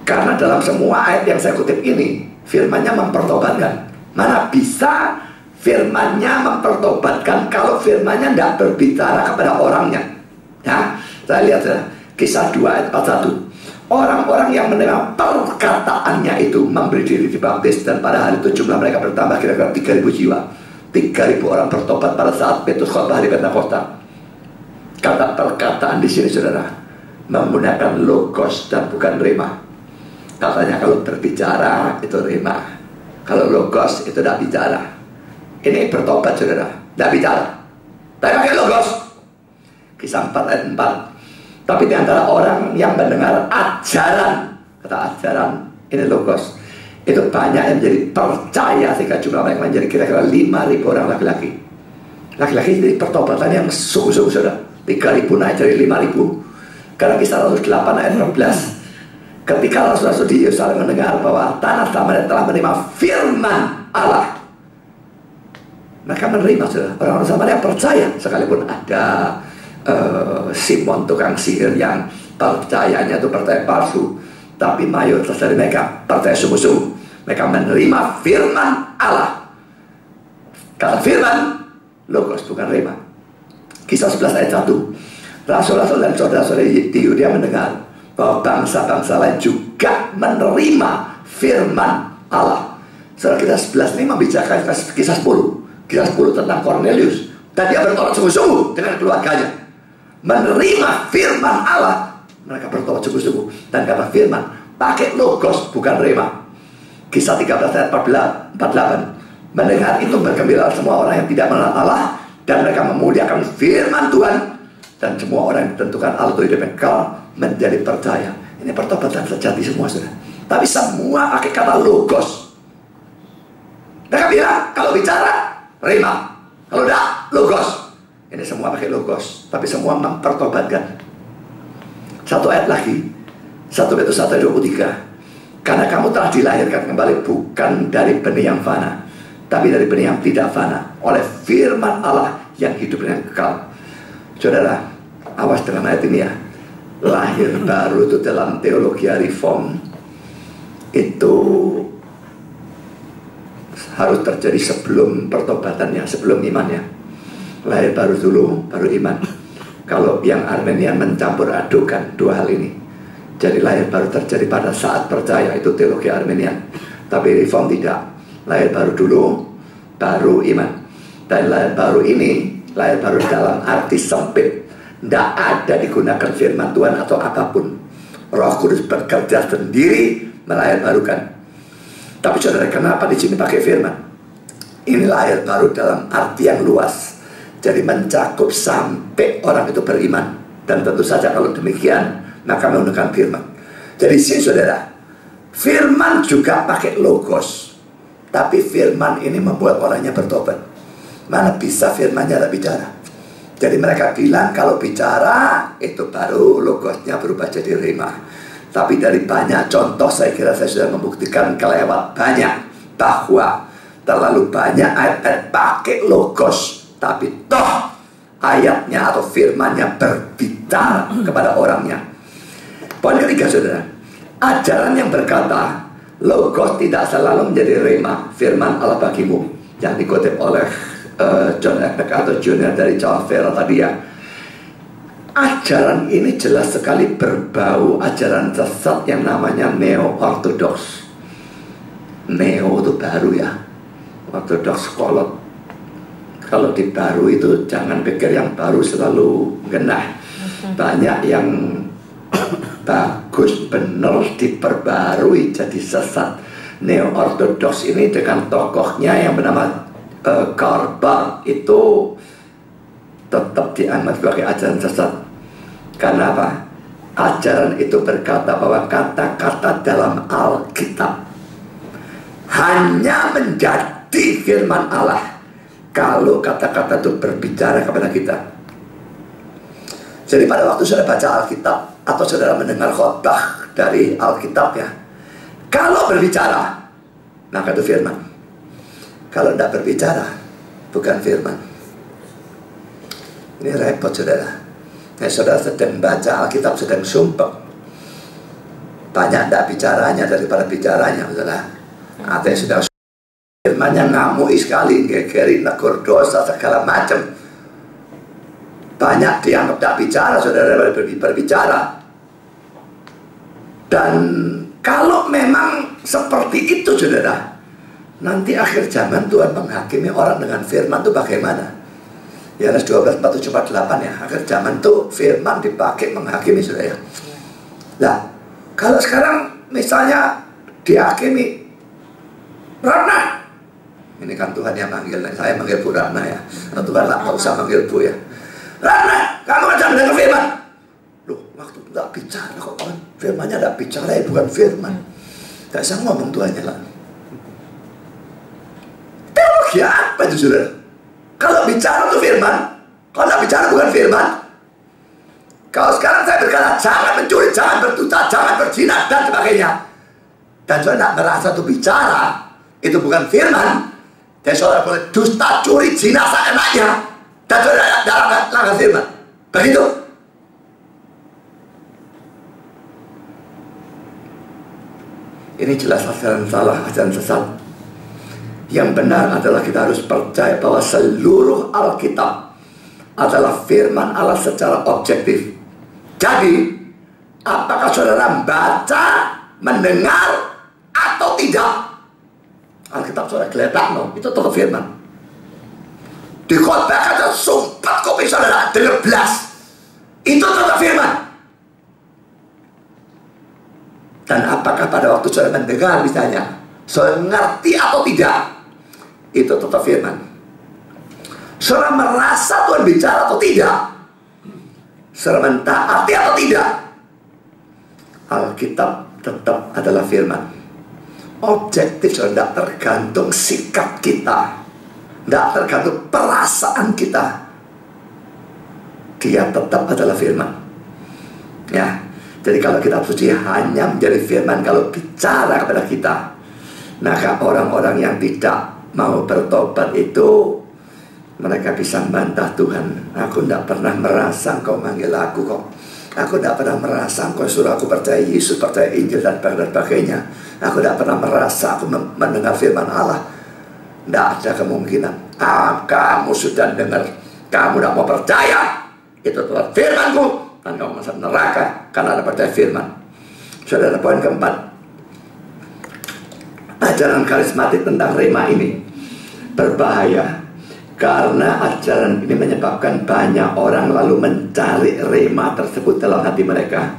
S1: Karena dalam semua ayat yang saya kutip ini, firmannya mempertobatkan. Mana bisa firmannya mempertobatkan kalau firmannya tidak berbicara kepada orangnya? Ya, saya lihat saudara. Kisah 2 ayat 41. Orang-orang yang menerima perkataannya itu memberi diri dibaptis, dan pada hari itu jumlah mereka bertambah kira-kira 3.000 jiwa. 3.000 orang bertobat pada saat Petrus khotbah hari Pentakosta. Kata perkataan di sini, saudara, menggunakan logos dan bukan rema. Katanya kalau berbicara itu rema, kalau logos itu tidak bicara. Ini bertobat, saudara, tidak bicara, tapi pakai logos. Kisah 4 ayat 4. Tapi di antara orang yang mendengar ajaran, kata ajaran, ini logos, itu banyak yang menjadi percaya, sehingga jumlah mereka menjadi kira-kira 5.000 orang laki-laki. Laki-laki jadi pertobatan yang sungguh-sungguh, saudara. 3.000 naik dari 5.000. Karena Kisah Rasul 8 ayat 14, ketika rasul-rasul di Yerusalem mendengar bahwa tanah Samaria telah menerima firman Allah, mereka menerima, saudara. Orang-orang Samaria percaya, sekalipun ada Simon tukang sihir yang percayanya itu percaya palsu, tapi mayoritas dari mereka percaya sungguh-sungguh. Mereka menerima firman Allah. Kata firman, logos bukan rema. Kisah 11 ayat 1, rasul-rasul dan saudara-saudara di Yudea mendengar bahwa bangsa-bangsa lain juga menerima firman Allah. Saudara, Kisah 11 ini membicarakan kisah 10. Kisah 10 tentang Cornelius, dan dia bertobat sungguh-sungguh dengan keluarganya. Menerima firman Allah, mereka bertobat sungguh-sungguh. Dan kata firman pakai logos bukan rema. Kisah 13 ayat 48, mendengar itu bergembira semua orang yang tidak mengenal Allah, dan mereka memuliakan firman Tuhan, dan semua orang yang ditentukan Allah itu hidup kekal menjadi percaya. Ini pertobatan sejati semua, saudara. Tapi semua pakai kata logos. Mereka bilang kalau bicara rema, kalau tidak logos. Ini semua pakai logos, tapi semua mempertobatkan. Satu ayat lagi, 1 Petrus 1:23, karena kamu telah dilahirkan kembali bukan dari benih yang fana, tapi dari benih yang tidak fana, oleh firman Allah yang hidup dan kekal. Saudara, awas dengan ayat ini ya. Lahir baru itu dalam teologi reform itu harus terjadi sebelum pertobatannya, sebelum imannya. Lahir baru dulu, baru iman. Kalau yang Armenian mencampur adukan dua hal ini. Jadi lahir baru terjadi pada saat percaya, itu teologi Armenian. Tapi reform tidak. Lahir baru dulu, baru iman. Dan lahir baru ini, lahir baru dalam arti sempit. Tidak ada digunakan firman Tuhan atau apapun. Roh Kudus bekerja sendiri melahir barukan. Tapi saudara, kenapa di sini pakai firman? Ini lahir baru dalam arti yang luas. Jadi mencakup sampai orang itu beriman. Dan tentu saja kalau demikian, maka menggunakan firman. Jadi sini saudara, firman juga pakai logos. Tapi firman ini membuat orangnya bertobat. Mana bisa firmannya tak bicara. Jadi mereka bilang kalau bicara itu baru logosnya berubah jadi rema. Tapi dari banyak contoh saya kira saya sudah membuktikan kelewat banyak bahwa terlalu banyak ayat-ayat pakai logos, tapi toh ayatnya atau firmannya berbicara kepada orangnya. Poin ketiga saudara, ajaran yang berkata logos tidak selalu menjadi rema, firman Allah bagimu, yang dikutip oleh John Eckbeck atau Junior dari Calvera tadi ya. Ajaran ini jelas sekali berbau ajaran sesat yang namanya neo-ortodoks. Neo itu baru ya, ortodoks kolot. Kalau di baru itu jangan pikir yang baru selalu genah. Banyak yang bagus benar diperbarui jadi sesat. Neo-ortodoks ini dengan tokohnya yang bernama Karbar itu tetap dianggap sebagai ajaran sesat. Karena apa? Ajaran itu berkata bahwa kata-kata dalam Alkitab hanya menjadi firman Allah kalau kata-kata itu berbicara kepada kita. Jadi pada waktu saudara baca Alkitab atau saudara mendengar khotbah dari Alkitab ya, kalau berbicara maka itu firman. Kalau tidak berbicara bukan firman. Ini repot saudara. Saudara sedang baca Alkitab, sedang sumpah, banyak tidak bicaranya daripada bicaranya saudara. Artinya sudah firmannya ngamui sekali, gegeri, negur dosa, segala macam. Banyak dianggap tidak bicara saudara daripada berbicara. Dan kalau memang seperti itu saudara, nanti akhir zaman Tuhan menghakimi orang dengan firman itu bagaimana? Yohanes 12, 47, 48 ya. Akhir zaman itu firman dipakai menghakimi saudara ya. Nah, kalau sekarang misalnya dihakimi Rana, ini kan Tuhan yang manggil, saya manggil Bu Rana ya. Nah, Tuhan lah, gak usah manggil Bu ya. Rana, kamu aja mendengar firman. Loh, waktu gak bicara kok kan. Firmannya gak bicara ya, bukan firman. Gak bisa ngomong Tuhannya lah. Teologi apa itu saudara? Kalau bicara itu firman, kalau tidak bicara bukan firman. Kalau sekarang saya berkata jangan mencuri, jangan berdusta, jangan berzina dan sebagainya, dan saudara tidak merasa itu bicara, itu bukan firman, dan saudara boleh dusta, curi, zina seenaknya, dan saudara dalam langkah firman. Begitu. Ini jelas ajaran salah, ajaran sesat. Yang benar adalah kita harus percaya bahwa seluruh Alkitab adalah firman Allah secara objektif. Jadi, apakah saudara baca, mendengar, atau tidak, Alkitab saudara geletak, no? Itu tetap firman. Dikhotbahkan dan sumpah kopi saudara dengar belas, itu tetap firman. Dan apakah pada waktu saudara mendengar misalnya, saudara ngerti atau tidak, itu tetap firman. Saudara merasa Tuhan bicara atau tidak, saudara mentaati atau tidak, Alkitab tetap adalah firman. Objektif saudara tidak tergantung sikap kita, tidak tergantung perasaan kita, dia tetap adalah firman. Ya. Jadi kalau kitab suci hanya menjadi firman kalau bicara kepada kita, maka orang-orang yang tidak mau bertobat itu, mereka bisa membantah Tuhan. Aku tidak pernah merasa engkau manggil aku kok. Aku tidak pernah merasa engkau suruh aku percaya Yesus, percaya Injil dan sebagainya. Aku tidak pernah merasa aku mendengar firman Allah. Tidak ada kemungkinan. Kamu sudah dengar, kamu tidak mau percaya, itu adalah firmanku, dan kamu masuk neraka karena ada percaya firman. Saudara, poin keempat, ajaran karismatik tentang rema ini berbahaya karena ajaran ini menyebabkan banyak orang lalu mencari rema tersebut dalam hati mereka,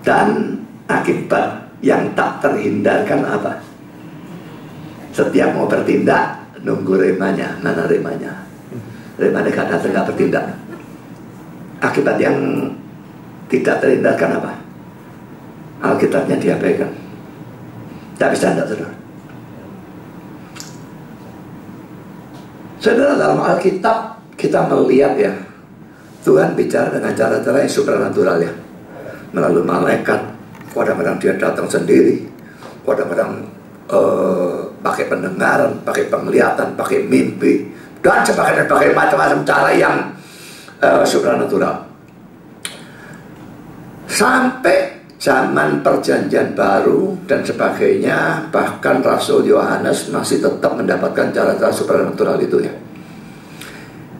S1: dan akibat yang tak terhindarkan apa? Setiap mau bertindak nunggu remanya. Mana remanya? Remanya gak datang, gak bertindak. Akibat yang tidak terhindarkan apa? Alkitabnya diabaikan. Tak bisa, tidak, saudara. Saudara, dalam Alkitab kita melihat ya, Tuhan bicara dengan cara-cara yang supranatural ya, melalui malaikat. Kadang-kadang dia datang sendiri, kadang-kadang pakai pendengaran, pakai penglihatan, pakai mimpi, dan sebagainya, pakai macam-macam cara yang supranatural. Sampai zaman perjanjian baru dan sebagainya, bahkan Rasul Yohanes masih tetap mendapatkan cara-cara supranatural itu ya.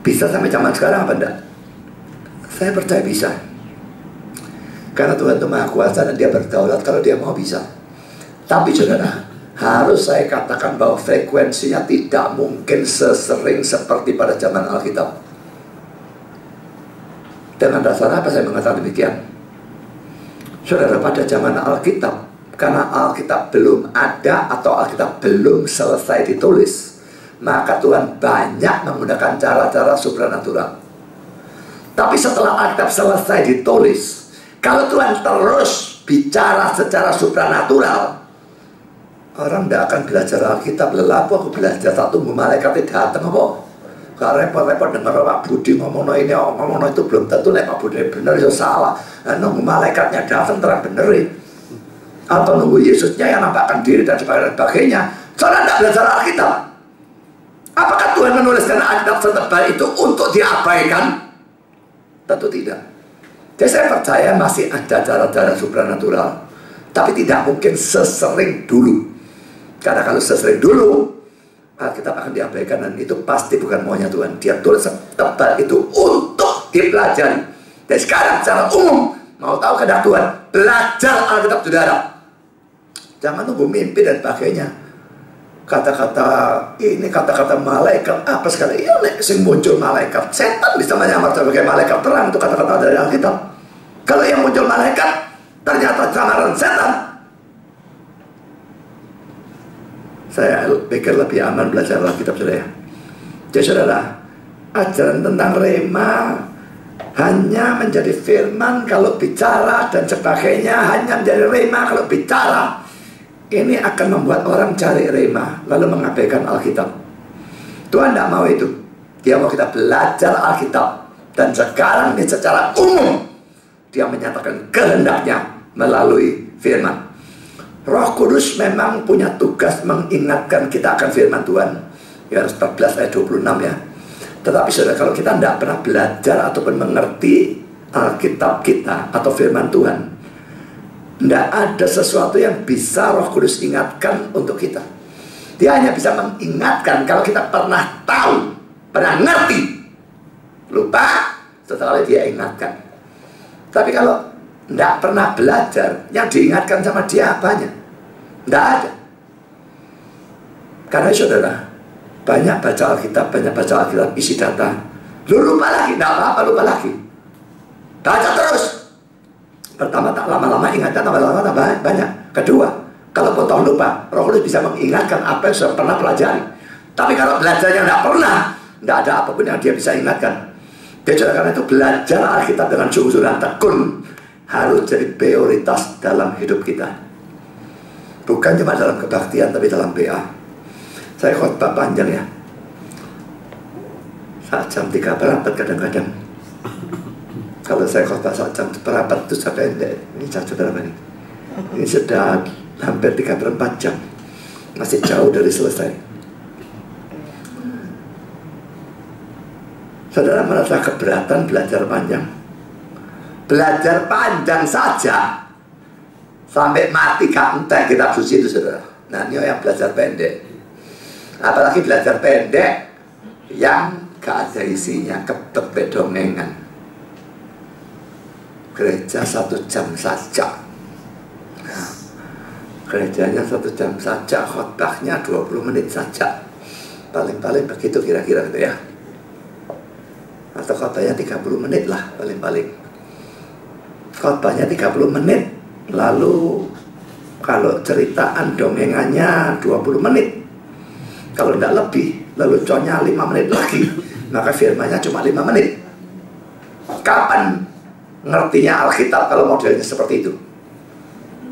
S1: Bisa sampai zaman sekarang apa enggak? Saya percaya bisa. Karena Tuhan itu Maha Kuasa dan dia berdaulat, kalau dia mau bisa. Tapi saudara, harus saya katakan bahwa frekuensinya tidak mungkin sesering seperti pada zaman Alkitab. Dengan dasar apa saya mengatakan demikian? Saudara, pada zaman Alkitab, karena Alkitab belum ada atau Alkitab belum selesai ditulis, maka Tuhan banyak menggunakan cara-cara supranatural. Tapi setelah Alkitab selesai ditulis, kalau Tuhan terus bicara secara supranatural, orang tidak akan belajar Alkitab. Lelaku aku belajar satu malaikat datang apa? Gak repot-repot dengar Pak Budi ngomong ini, ngomong itu belum tentu nek Pak Budi bener itu salah. Nunggu malaikatnya datang terang benerin, atau nunggu Yesusnya yang nampakkan diri dan sebagainya. Saudara tidak belajar Alkitab. Apakah Tuhan menuliskan Alkitab setebal itu untuk diabaikan? Tentu tidak. Jadi saya percaya masih ada cara-cara supranatural, tapi tidak mungkin sesering dulu. Karena kalau sesering dulu, Alkitab akan diabaikan, dan itu pasti bukan maunya Tuhan. Dia tulis setebal itu untuk dipelajari. Dan sekarang secara umum, mau tahu kehendak Tuhan, belajar Alkitab saudara. Jangan nunggu mimpi dan sebagainya. Kata-kata ini, kata-kata malaikat apa sekali. Iya, sing muncul malaikat. Setan bisa menyamar sebagai malaikat terang, itu kata-kata dari Alkitab. Kalau yang muncul malaikat ternyata samaran setan, saya pikir lebih aman belajar Alkitab saudara. Jadi saudara, ajaran tentang rema hanya menjadi firman kalau bicara dan sebagainya, hanya menjadi rema kalau bicara. Ini akan membuat orang cari rema lalu mengabaikan Alkitab. Tuhan tidak mau itu. Dia mau kita belajar Alkitab. Dan sekarang ini secara umum Dia menyatakan kehendaknya melalui firman. Roh Kudus memang punya tugas mengingatkan kita akan firman Tuhan. Yohanes 14 ayat 26 ya. Tetapi saudara, kalau kita tidak pernah belajar ataupun mengerti Alkitab kita atau firman Tuhan, tidak ada sesuatu yang bisa Roh Kudus ingatkan untuk kita. Dia hanya bisa mengingatkan kalau kita pernah tahu, pernah ngerti. Lupa, setelah dia ingatkan. Tapi kalau tidak pernah belajar, yang diingatkan sama dia apanya? Tidak ada. Karena saudara, banyak baca Alkitab isi data. Lu lupa lagi, tidak apa-apa lupa lagi. Baca terus. Pertama tak lama-lama ingatan, lama-lama tambah banyak. Kedua, kalau potong lupa, Roh Kudus bisa mengingatkan apa yang sudah pernah pelajari. Tapi kalau belajarnya tidak pernah, tidak ada apapun yang dia bisa ingatkan. Jadi karena itu belajar Alkitab dengan sungguh-sungguh dan tekun harus jadi prioritas dalam hidup kita. Bukan cuma dalam kebaktian, tapi dalam BA. Saya khotbah panjang ya. Saat jam 3 berapat kadang-kadang. Kalau saya khotbah saat jam berapat itu saya pendek. Ini jam berapa nih? Ini sudah hampir 3/4 jam. Masih jauh dari selesai. Saudara merasa keberatan belajar panjang? Belajar panjang saja sampai mati gak entek kitab suci itu saudara. Nah ini yang belajar pendek. Apalagi belajar pendek yang gak ada isinya, ketepek dongengan. Gereja 1 jam saja. Nah, gerejanya 1 jam saja, khotbahnya 20 menit saja. Paling-paling begitu kira-kira gitu ya. Atau khotbahnya 30 menit lah paling-paling. Khotbahnya 30 menit, lalu kalau ceritaan dongengannya 20 menit. Kalau tidak lebih, lalu connya 5 menit lagi, maka firmannya cuma 5 menit. Kapan ngertinya Alkitab kalau modelnya seperti itu?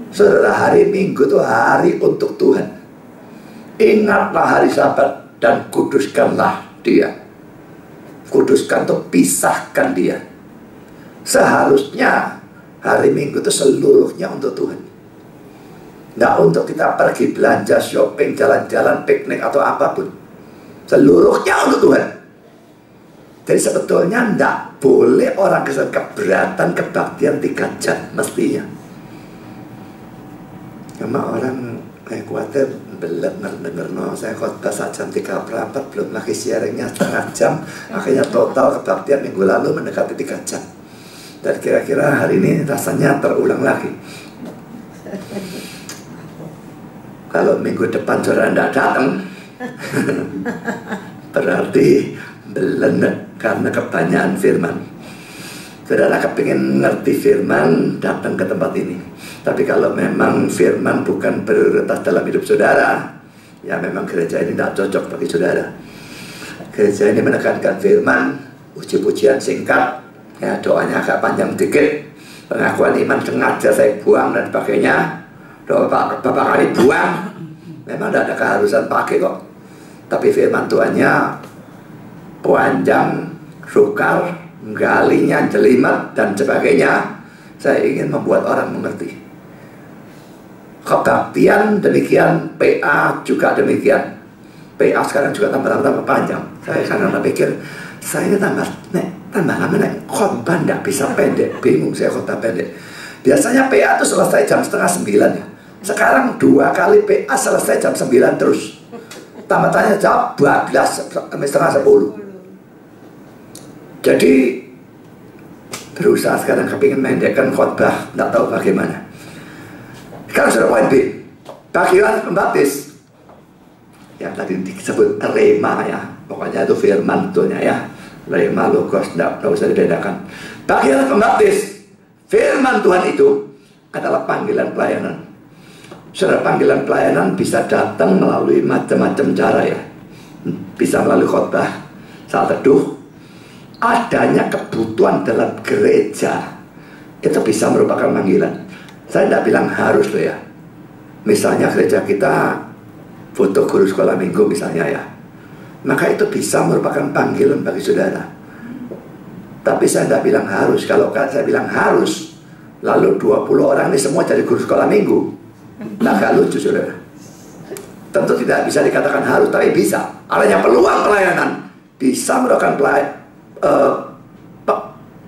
S1: Saudara, hari Minggu itu hari untuk Tuhan. Ingatlah hari Sabat dan kuduskanlah dia. Kuduskan itu pisahkan dia. Seharusnya hari Minggu itu seluruhnya untuk Tuhan. Tidak untuk kita pergi belanja, shopping, jalan-jalan, piknik atau apapun. Seluruhnya untuk Tuhan. Jadi sebetulnya tidak boleh orang Kristen keberatan kebaktian 3 jam mestinya. Cuma orang kayak khawatir belum denger saya khotbah saat jam 3/4 belum lagi sharingnya setengah jam. Akhirnya total kebaktian minggu lalu mendekati 3 jam. Dan kira-kira hari ini rasanya terulang lagi. Kalau minggu depan saudara tidak datang, berarti belum karena kebanyakan firman. Saudara kepingin ngerti firman, datang ke tempat ini. Tapi kalau memang firman bukan prioritas dalam hidup saudara, ya memang gereja ini tidak cocok bagi saudara. Gereja ini menekankan firman, puji-pujian singkat, ya doanya agak panjang dikit, pengakuan iman sengaja saya buang dan sebagainya. Doa Bapak kali buang, memang tidak ada keharusan pakai kok. Tapi firman Tuhannya panjang, sukar, galinya jelimet dan sebagainya. Saya ingin membuat orang mengerti. Kebaktian demikian, PA juga demikian. PA sekarang juga tambah panjang. Saya kadang-kadang pikir, saya ini tambah lama khotbah tidak bisa pendek. Bingung saya khotbah pendek. Biasanya PA itu selesai jam 8:30 ya. Sekarang 2 kali PA selesai jam 9 terus. Tambah tanya jawab 12 sampai setengah 10. Jadi berusaha sekarang kepingin mendekkan khotbah, tidak tahu bagaimana. Sekarang sudah poin B, bagi orang pembaptis yang tadi disebut rema ya, pokoknya itu firman betulnya ya, rema logos tidak usah dibedakan. Bagi orang pembaptis, firman Tuhan itu adalah panggilan pelayanan. Saudara, panggilan pelayanan bisa datang melalui macam-macam cara ya. Bisa melalui khotbah, saat teduh. Adanya kebutuhan dalam gereja itu bisa merupakan panggilan. Saya tidak bilang harus loh ya. Misalnya gereja kita butuh guru sekolah minggu misalnya ya, maka itu bisa merupakan panggilan bagi saudara. Tapi saya tidak bilang harus. Kalau saya bilang harus, Lalu 20 orang ini semua jadi guru sekolah minggu. Nah, gak lucu, saudara. Tentu tidak bisa dikatakan harus, tapi bisa. Adanya peluang pelayanan, bisa merupakan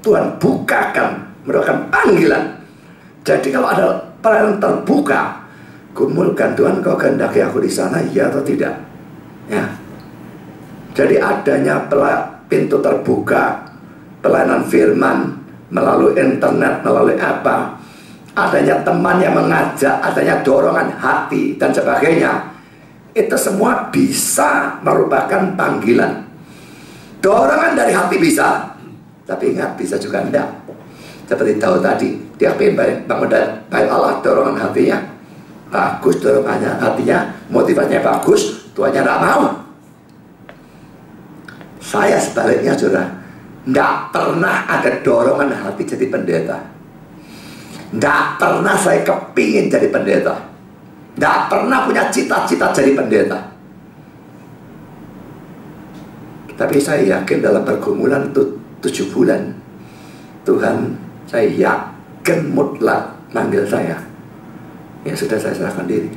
S1: Tuhan bukakan, merupakan panggilan. Jadi kalau ada pelayanan terbuka, gumulkan, Tuhan kau kehendaki aku di sana, ya atau tidak? Ya. Jadi adanya pintu terbuka, pelayanan firman melalui internet, melalui apa, adanya teman yang mengajak, adanya dorongan hati dan sebagainya, itu semua bisa merupakan panggilan. Dorongan dari hati bisa, tapi ingat bisa juga enggak. Seperti tahu tadi, dia pengen bangun baik Allah, dorongan hatinya bagus, dorongannya hatinya, motivasinya bagus, tuannya enggak mau. Saya sebaliknya, saudara, nggak pernah ada dorongan hati jadi pendeta. Nggak pernah saya kepingin jadi pendeta. Nggak pernah punya cita-cita jadi pendeta. Tapi saya yakin dalam pergumulan 7 bulan, Tuhan, saya yakin mutlak manggil saya. Ya sudah, saya serahkan diri.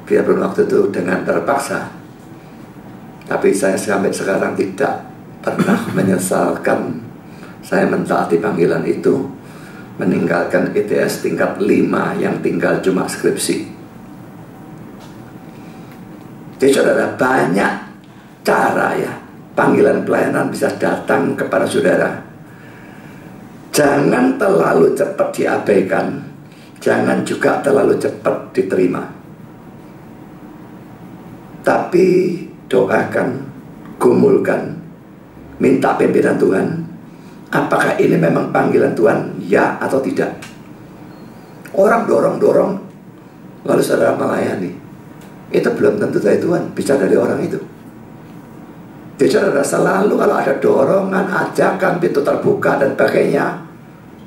S1: Biarpun waktu itu dengan terpaksa, tapi saya sampai sekarang tidak pernah menyesalkan saya mentaati panggilan itu, meninggalkan ITS tingkat 5 yang tinggal cuma skripsi. Jadi saudara, banyak cara ya panggilan pelayanan bisa datang kepada saudara. Jangan terlalu cepat diabaikan, jangan juga terlalu cepat diterima. Tapi doakan, gumulkan, minta pimpinan Tuhan. Apakah ini memang panggilan Tuhan, ya atau tidak? Orang dorong-dorong, lalu saudara melayani, itu belum tentu dari Tuhan, bisa dari orang itu. Jadi saudara, selalu kalau ada dorongan, ajakan, pintu terbuka dan sebagainya,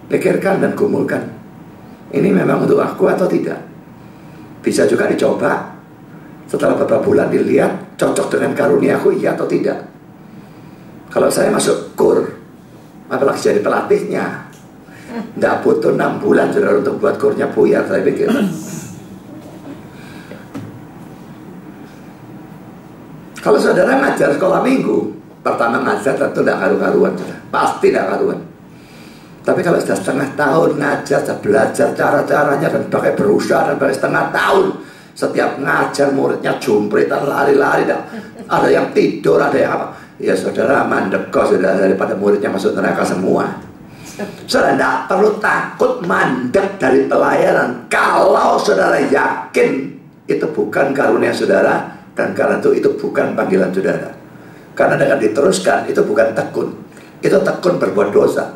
S1: pikirkan dan gumulkan, ini memang untuk aku atau tidak. Bisa juga dicoba. Setelah beberapa bulan dilihat, cocok dengan karunia aku, iya atau tidak. Kalau saya masuk kur, apalagi jadi pelatihnya, nggak butuh 6 bulan saudara untuk buat kurnya buyar, saya pikir. Kalau saudara ngajar sekolah minggu, pertama ngajar tentu tidak karu-karuan, pasti tidak karuan. Tapi kalau sudah setengah tahun ngajar, sudah belajar cara-caranya dan pakai berusaha dan pakai setengah tahun, setiap ngajar muridnya jumpritan, lari-lari, ada yang tidur, ada yang apa. Ya saudara, mandek kok saudara, daripada muridnya masuk neraka semua. Saudara tidak perlu takut mandek dari pelayanan kalau saudara yakin itu bukan karunia saudara, dan karena itu bukan panggilan saudara. Karena dengan diteruskan, itu bukan tekun, itu tekun berbuat dosa.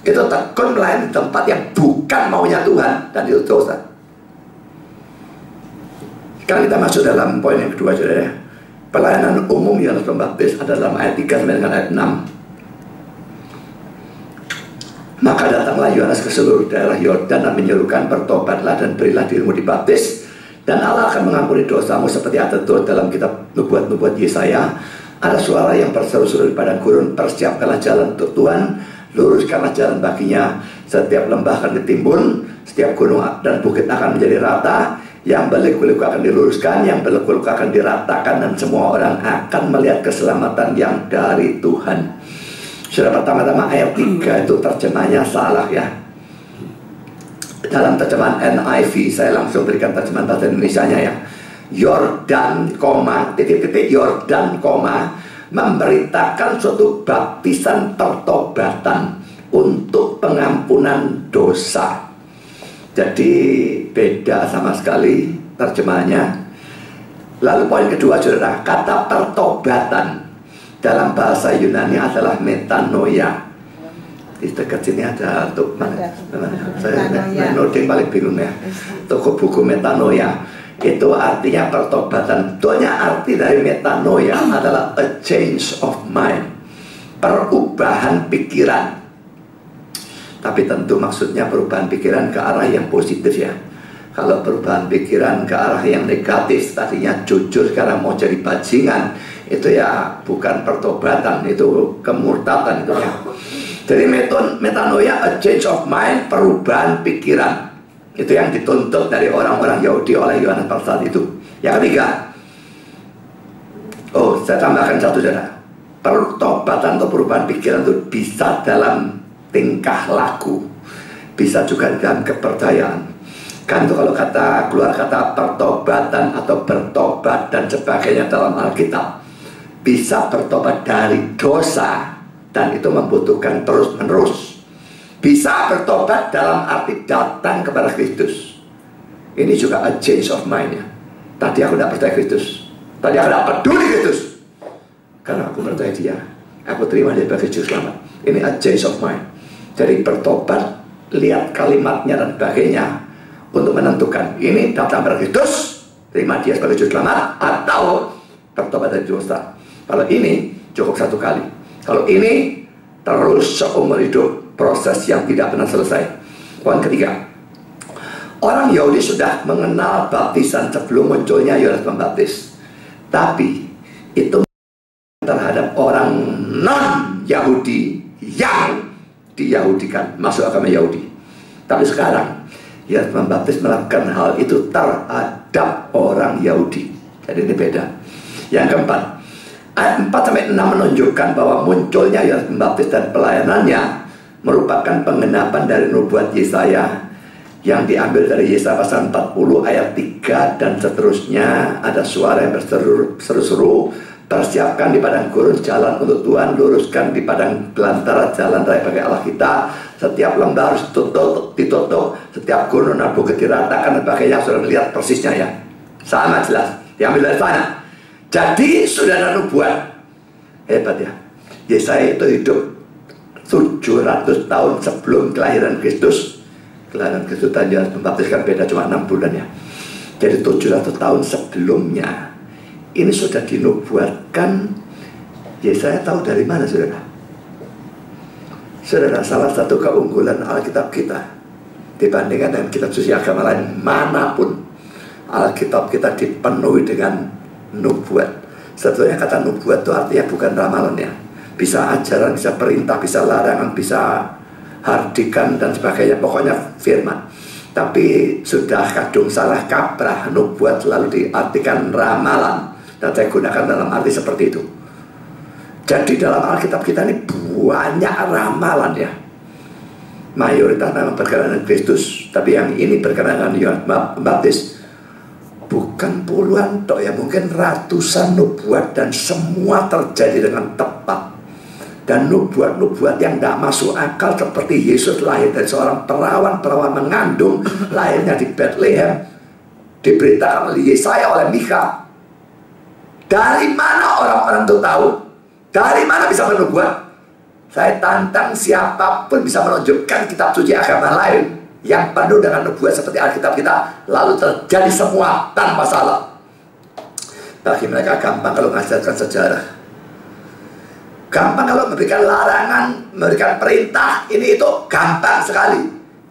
S1: Itu tekun melayani di tempat yang bukan maunya Tuhan, dan itu dosa. Sekarang kita masuk dalam poin yang kedua, saudara. Pelayanan umum Yohanes Pembaptis adalah ayat 3 sampai dengan ayat 6. Maka datanglah Yohanes ke seluruh daerah Yordan dan menyerukan, bertobatlah dan berilah dirimu dibaptis, dan Allah akan mengampuni dosamu, seperti ada tulis dalam kitab nubuat-nubuat Yesaya. Ada suara yang berseru-seru di padang gurun, persiapkanlah jalan untuk Tuhan, luruskanlah jalan baginya. Setiap lembah akan ditimbun, setiap gunung dan bukit akan menjadi rata. Yang berliku-liku akan diluruskan, yang berliku-liku akan diratakan, dan semua orang akan melihat keselamatan yang dari Tuhan. Sudah pertama-tama ayat 3 itu terjemahnya salah ya. Dalam terjemahan NIV, saya langsung berikan terjemahan bahasa Indonesianya ya. Yordan, titik-titik Yordan, memberitakan suatu baptisan pertobatan untuk pengampunan dosa. Jadi beda sama sekali terjemahannya. Lalu poin kedua, saudara, kata pertobatan dalam bahasa Yunani adalah metanoia. Di dekat sini ada untuk mana? Saya noding paling bingung ya. Toko buku metanoia itu artinya pertobatan. Tuanya arti dari metanoia adalah a change of mind, perubahan pikiran. Tapi tentu maksudnya perubahan pikiran ke arah yang positif ya. Kalau perubahan pikiran ke arah yang negatif, tadinya jujur sekarang mau jadi bajingan, itu ya bukan pertobatan, itu kemurtadan itu ya. Jadi metanoia, a change of mind, perubahan pikiran. Itu yang dituntut dari orang-orang Yahudi oleh Yohanes pada saat itu. Yang ketiga, saya tambahkan satu saja. Pertobatan atau perubahan pikiran itu bisa dalam tingkah laku, bisa juga dalam kepercayaan. Kan itu kalau keluar kata pertobatan atau bertobat dan sebagainya dalam Alkitab, bisa bertobat dari dosa, dan itu membutuhkan terus-menerus. Bisa bertobat dalam arti datang kepada Kristus. Ini juga a change of mind ya. Tadi aku tidak percaya Kristus, tadi aku tidak peduli Kristus, karena aku percaya Dia, aku terima Dia sebagai Juru Selamat. Ini a change of mind. Jadi bertobat, lihat kalimatnya dan sebagainya, untuk menentukan ini datang pada Kristus, terima Dia sebagai Juru Selamat, atau bertobat dari dosa. Kalau ini cukup satu kali. Kalau ini terus seumur hidup, proses yang tidak pernah selesai. Poin ketiga, orang Yahudi sudah mengenal baptisan sebelum munculnya Yohanes Pembaptis, tapi itu terhadap orang non-Yahudi yang diyahudikan, masuk agama Yahudi. Tapi sekarang Yohanes Pembaptis melakukan hal itu terhadap orang Yahudi. Jadi ini beda. Yang keempat, ayat 4-6 menunjukkan bahwa munculnya Yohanes Pembaptis dan pelayanannya merupakan penggenapan dari nubuat Yesaya yang diambil dari Yesaya pasal 40 ayat 3 dan seterusnya. Ada suara yang berseru-seru, persiapkan di padang gurun jalan untuk Tuhan, luruskan di padang belantara jalan raya bagi Allah kita. Setiap lembah harus ditutup, setiap gunung dan bukit diratakan dan sebagainya. Sudah lihat persisnya ya, sama jelas diambil dari sana. Jadi sudah ada nubuat. Hebat ya. Yesaya itu hidup 700 tahun sebelum kelahiran Kristus. Kelahiran Kristus dan Yohanes Pembaptis kan beda cuma 6 bulan ya. Jadi 700 tahun sebelumnya ini sudah dinubuatkan. Yesaya tahu dari mana, saudara? Saudara, salah satu keunggulan Alkitab kita dibandingkan dengan kitab suci agama lain manapun, Alkitab kita dipenuhi dengan nubuat. Sebetulnya kata nubuat itu artinya bukan ramalan ya. Bisa ajaran, bisa perintah, bisa larangan, bisa hardikan dan sebagainya. Pokoknya firman. Tapi sudah kadung salah kaprah, nubuat selalu diartikan ramalan, dan saya gunakan dalam arti seperti itu. Jadi dalam Alkitab kita ini banyak ramalan ya. Mayoritas memang berkenaan dengan Kristus, tapi yang ini berkenaan dengan Yohanes Pembaptis. Bukan puluhan toh ya, mungkin ratusan nubuat, dan semua terjadi dengan tepat. Dan nubuat-nubuat yang tidak masuk akal, seperti Yesus lahir dari seorang perawan mengandung, lahirnya di Bethlehem, diberitakan oleh Yesaya, oleh Mika. Dari mana orang-orang itu tahu? Dari mana bisa bernubuat? Saya tantang siapapun bisa menunjukkan kitab suci agama lain yang penuh dengan nubuat seperti Alkitab kita, lalu terjadi semua tanpa salah. Bagi mereka gampang kalau mengajarkan sejarah, gampang kalau memberikan larangan, memberikan perintah, ini itu gampang sekali.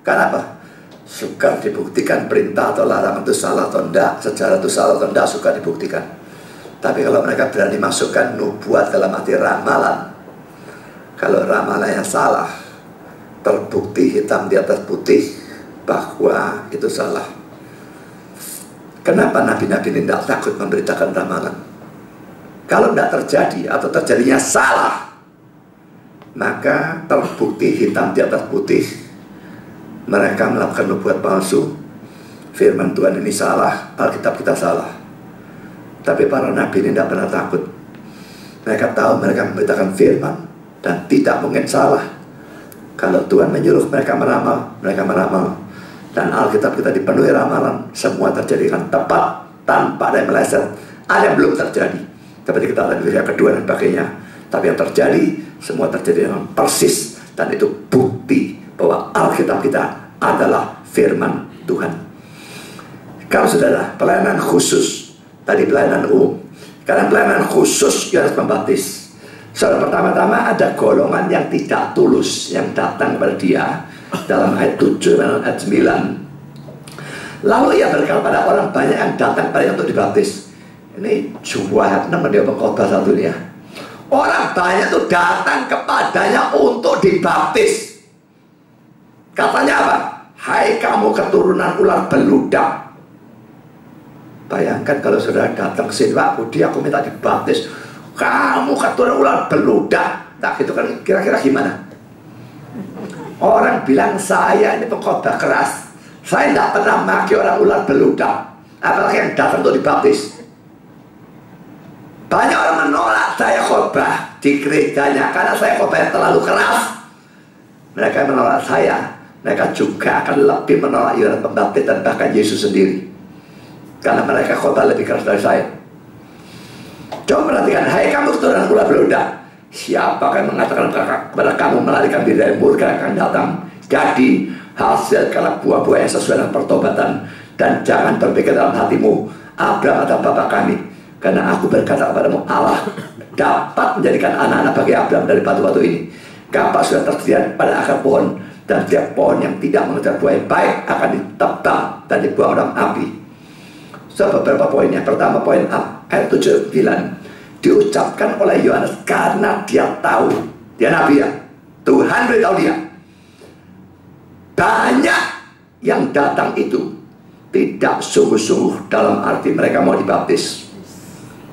S1: Kenapa? Suka dibuktikan perintah atau larangan itu salah atau tidak, sejarah itu salah atau tidak, suka dibuktikan. Tapi kalau mereka berani masukkan nubuat dalam arti ramalan, kalau ramalannya salah, terbukti hitam di atas putih bahwa itu salah. Kenapa nabi-nabi ini tidak takut memberitakan ramalan? Kalau tidak terjadi atau terjadinya salah, maka terbukti hitam di atas putih mereka melakukan nubuat palsu. Firman Tuhan ini salah, Alkitab kita salah. Tapi para nabi ini tidak pernah takut. Mereka tahu mereka memberitakan firman dan tidak mungkin salah. Kalau Tuhan menyuruh mereka meramal, mereka meramal. Dan Alkitab kita dipenuhi ramalan, semua terjadi dengan tepat, tanpa ada yang meleset. Ada yang belum terjadi, seperti kita lihat di yang kedua dan sebagainya. Tapi yang terjadi, semua terjadi dengan persis. Dan itu bukti bahwa Alkitab kita adalah firman Tuhan. Kalau saudara, pelayanan khusus, tadi pelayanan umum, karena pelayanan khusus Yohanes Pembaptis. Saudara, pertama-tama ada golongan yang tidak tulus yang datang kepada dia dalam ayat 7 dan ayat 9. Lalu ia berkata pada orang banyak yang datang pada untuk dibaptis. Ini sebuah ayat nama dia pengkhotbah satu ya. Orang banyak tuh datang kepadanya untuk dibaptis. Katanya apa? Hai kamu keturunan ular beludak. Bayangkan kalau saudara datang ke sini, Pak Budi, aku minta dibaptis. Kamu keturunan ular beludak. Nah itu kan kira-kira gimana? Orang bilang saya ini pengkhotbah keras. Saya tidak pernah maki orang ular beludak. Apalagi yang datang untuk dibaptis. Banyak orang menolak saya khotbah di gerejanya karena saya khotbah terlalu keras. Mereka menolak saya. Mereka juga akan lebih menolak Yohanes Pembaptis dan bahkan Yesus sendiri, karena mereka khotbah lebih keras dari saya. Coba perhatikan, hai kamu keturunan ular beludak, siapa yang mengatakan kepada kamu melarikan diri dari murka yang akan datang? Jadi hasilkanlah buah-buah yang sesuai dengan pertobatan, dan jangan berpikir dalam hatimu, Abraham atau Bapa kami. Karena aku berkata kepadamu, Allah dapat menjadikan anak-anak bagi Abraham dari batu-batu ini. Kapak sudah tersedia pada akar pohon, dan setiap pohon yang tidak mengejar buah yang baik akan ditebang dan dibuang dalam api. Beberapa poinnya. Pertama, poin ayat 7-9 diucapkan oleh Yohanes karena dia tahu, dia nabi ya, Tuhan beritahu dia. Banyak yang datang itu tidak sungguh-sungguh dalam arti mereka mau dibaptis.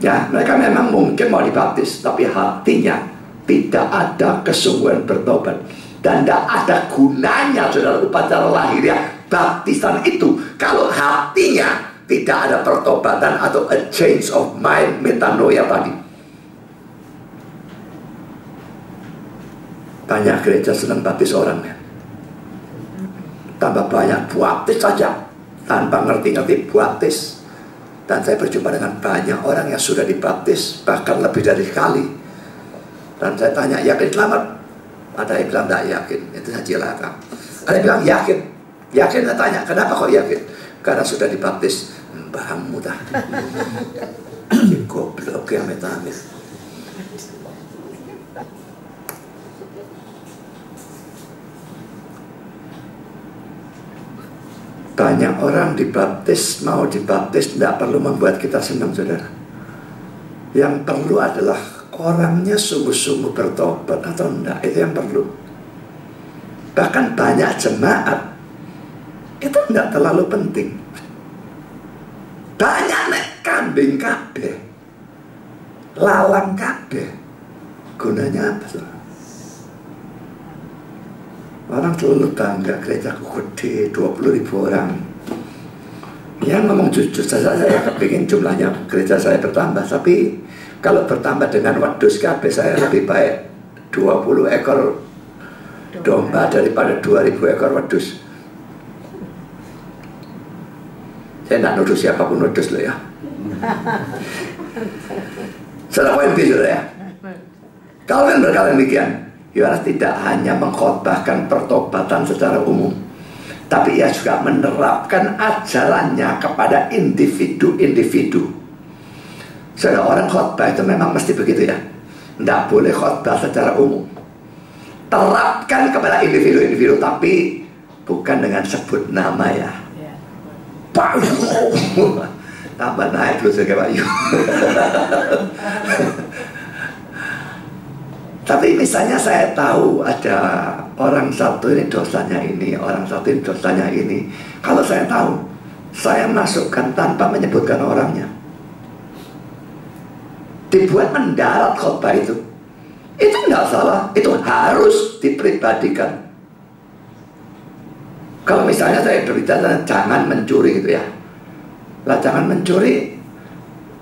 S1: Ya, mereka memang mungkin mau dibaptis, tapi hatinya tidak ada kesungguhan bertobat. Dan tidak ada gunanya saudara upacara lahiriah baptisan itu kalau hatinya tidak ada pertobatan atau a change of mind, metanoia tadi. Banyak gereja senang baptis orang ya. Tambah banyak baptis saja tanpa ngerti-ngerti baptis. Dan saya berjumpa dengan banyak orang yang sudah dibaptis, bahkan lebih dari sekali. Dan saya tanya, yakin selamat? Ada yang bilang tidak yakin, itu saja lah. Ada yang bilang yakin. Yakin, saya tanya, kenapa kok yakin? Karena sudah dibaptis. Bahamu dah. Goblok yang metamis. Banyak orang dibaptis, mau dibaptis, tidak perlu membuat kita senang, saudara. Yang perlu adalah orangnya sungguh-sungguh bertobat atau enggak, itu yang perlu. Bahkan banyak jemaat itu enggak terlalu penting. Banyak nek kambing kabeh, lalang kabeh, gunanya apa, saudara? Orang selalu bangga gerejaku gede, 20.000 orang. Ya ngomong jujur saja, saya kepingin jumlahnya gereja saya bertambah. Tapi kalau bertambah dengan wedus kabeh, saya lebih baik 20 ekor domba daripada 2.000 ekor wedus. Saya tidak nuduh siapapun wedus loh ya. Salah poin B, saudara ya. Calvin berkata demikian, Yohanes tidak hanya mengkhotbahkan pertobatan secara umum, tapi ia juga menerapkan ajarannya kepada individu-individu. Saudara, orang khotbah itu memang mesti begitu ya. Tidak boleh khotbah secara umum. Terapkan kepada individu-individu, tapi bukan dengan sebut nama ya. Pak Yu, tambah naik terus ya Pak Yu. Tapi misalnya saya tahu ada orang satu ini dosanya ini, orang satu ini dosanya ini. Kalau saya tahu, saya masukkan tanpa menyebutkan orangnya. Dibuat mendarat khotbah itu tidak salah, itu harus dipribadikan. Kalau misalnya saya berbicara jangan mencuri gitu ya, lah jangan mencuri.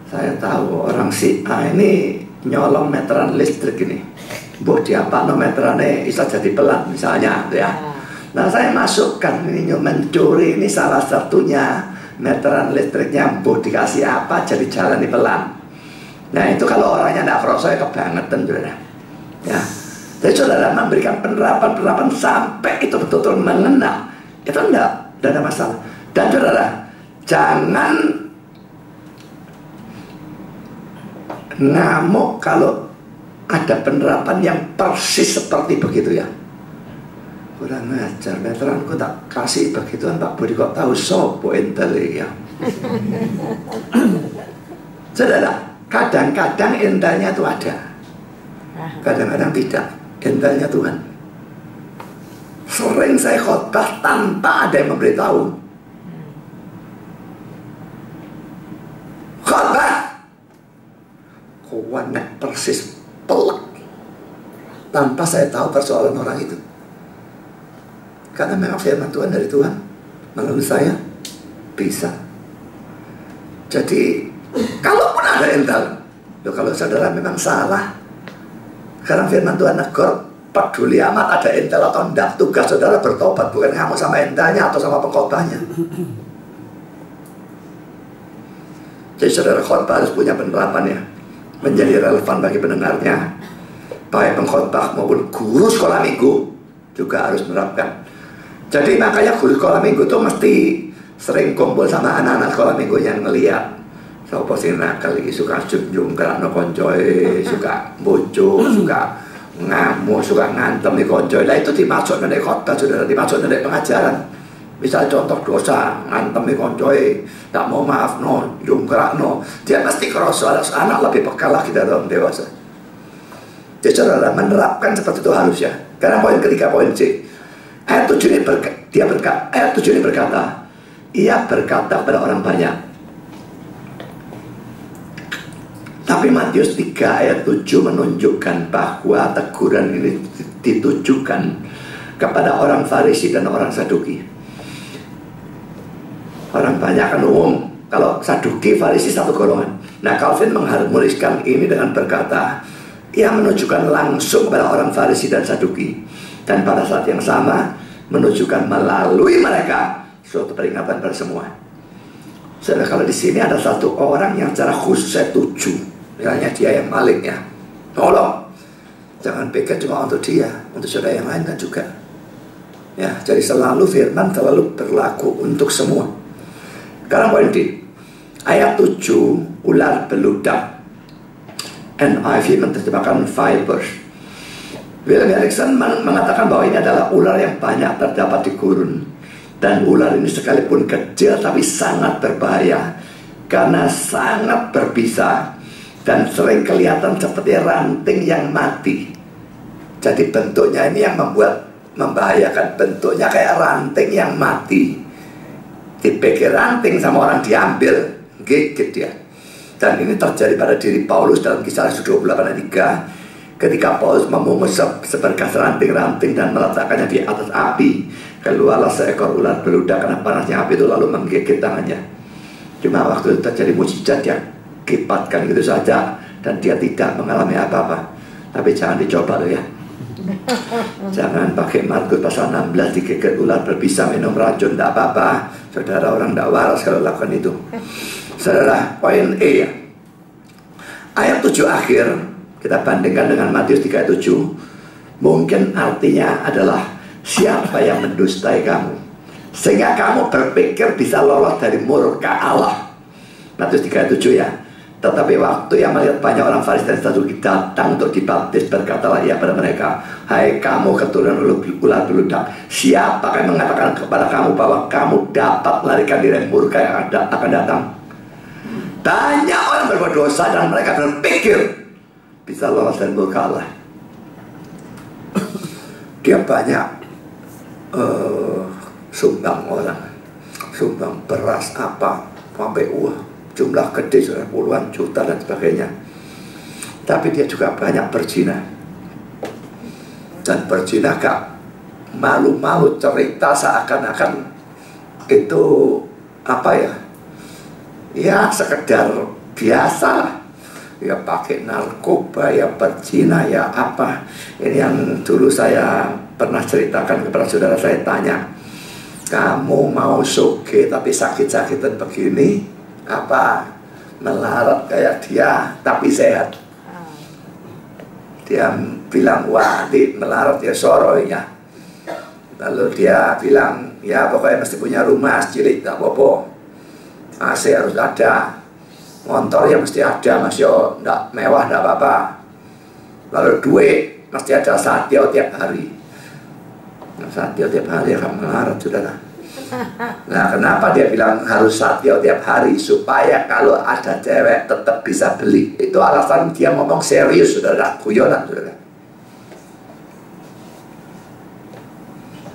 S1: Saya tahu orang si A ini nyolong meteran listrik ini, buat diapa no meterannya bisa jadi pelan misalnya gitu ya. Nah saya masukkan ini mencuri ini salah satunya, meteran listriknya buat dikasih apa jadi jalan di pelan. Nah itu kalau orangnya tidak kerasa ya kebangetan saudara ya. Jadi saudara memberikan penerapan sampai itu betul-betul mengenal, itu tidak ada masalah. Dan saudara jangan ngamuk kalau ada penerapan yang persis seperti begitu ya. Kurang ajar, meteranku tak kasih begituan Pak Budi kok tahu sopo inteli ya. Saudara, kadang-kadang intelnya itu ada, Kadang-kadang tidak. Intelnya Tuhan. Sering saya khotbah tanpa ada yang memberitahu. Khotbah kuanek persis pelek tanpa saya tahu persoalan orang itu. Karena memang firman Tuhan dari Tuhan melalui saya bisa. Jadi kalaupun ada intel, kalau saudara memang salah, karena firman Tuhan negor, peduli amat ada intel atau enggak. Tugas saudara bertobat, bukan kamu sama intelnya atau sama pengkhotbahnya. Jadi saudara khotbah harus punya penerapan ya, menjadi relevan bagi pendengarnya. Baik pengkhotbah maupun guru sekolah minggu juga harus menerapkan. Jadi makanya guru sekolah minggu itu mesti sering kumpul sama anak-anak sekolah minggu yang ngeliat sapa sing nakal iki, suka junjung karena koncoe, suka bojo, suka ngamuk, suka ngantem di koncoe. Lah itu dimaksud nek khotbah, saudara, dimaksud nek pengajaran. Misal contoh dosa, ngantem di koncoe, tak mau maaf no, jungkrakno, dia pasti kerasa. Anak lebih peka lagi dari orang dewasa. Jadi saudara menerapkan seperti itu harus ya. Karena poin ketiga, poin C, ayat 7 ini berkata, ia berkata kepada orang banyak. Tapi Matius 3 ayat 7 menunjukkan bahwa teguran ini ditujukan kepada orang Farisi dan orang Saduki. Orang banyak kan umum, kalau Saduki, Farisi satu golongan. Nah, Calvin mengharmoniskan ini dengan berkata, ia menunjukkan langsung kepada orang Farisi dan Saduki, dan pada saat yang sama menunjukkan melalui mereka suatu peringatan pada semua. Saudara, kalau di sini ada satu orang yang secara khusus saya tuju, misalnya dia yang maliknya, tolong jangan pikir cuma untuk dia, untuk saudara yang lain kan juga. Ya, jadi selalu firman selalu berlaku untuk semua. Sekarang poin D, ayat 7, ular beludak. NIV menerjemahkan vipers. William Erikson mengatakan bahwa ini adalah ular yang banyak terdapat di gurun. Dan ular ini sekalipun kecil tapi sangat berbahaya, karena sangat berbisa dan sering kelihatan seperti ranting yang mati. Jadi bentuknya ini yang membahayakan, bentuknya kayak ranting yang mati. Dipikir ranting sama orang diambil, gigit dia. Dan ini terjadi pada diri Paulus dalam Kisah 28 ayat 3. Ketika Paulus memungut seberkas ranting-ranting dan meletakkannya di atas api, keluarlah seekor ular beludak karena panasnya api itu lalu menggigit tangannya. Cuma waktu itu terjadi mujizat, yang kipatkan gitu saja dan dia tidak mengalami apa-apa. Tapi jangan dicoba loh ya. Jangan pakai Markus pasal 16 digigit ular berbisa minum racun, tidak apa-apa. Saudara, orang tidak waras kalau lakukan itu. Saudara, poin E ya. Ayat 7 akhir kita bandingkan dengan Matius 3 ayat 7. Mungkin artinya adalah siapa yang mendustai kamu sehingga kamu berpikir bisa lolos dari murka Allah. Matius 3 ayat 7 ya. Tetapi waktu yang melihat banyak orang Farisi dan Saduki datang untuk dibaptis, berkatalah ia pada mereka, hai kamu keturunan ular beludak, siapa yang mengatakan kepada kamu bahwa kamu dapat melarikan diri dari murka yang akan datang? Banyak orang berbuat dosa dan mereka berpikir bisa lolos dari murka Allah. Dia banyak sumbang orang, sumbang beras apa sampai jumlah gede, sudah puluhan juta dan sebagainya. Tapi dia juga banyak berzina. Dan berzina gak malu-malu cerita seakan-akan itu apa ya, ya sekedar biasa. Ya pakai narkoba, ya berzina, ya apa. Ini yang dulu saya pernah ceritakan kepada saudara, saya tanya, kamu mau soge tapi sakit-sakitan begini, apa melarat kayak dia tapi sehat? Dia bilang, wah di melarat ya soronya. Lalu dia bilang, ya pokoknya mesti punya rumah cilik, tak apa-apa, AC harus ada, motor ya mesti ada, mas yo ndak mewah ndak apa-apa. Lalu duit mesti ada, satyo tiap hari. Satyo tiap hari akan melarat, saudara. Nah, kenapa dia bilang harus satya tiap hari? Supaya kalau ada cewek tetap bisa beli. Itu alasan dia ngomong serius, saudara. Guyonan, saudara.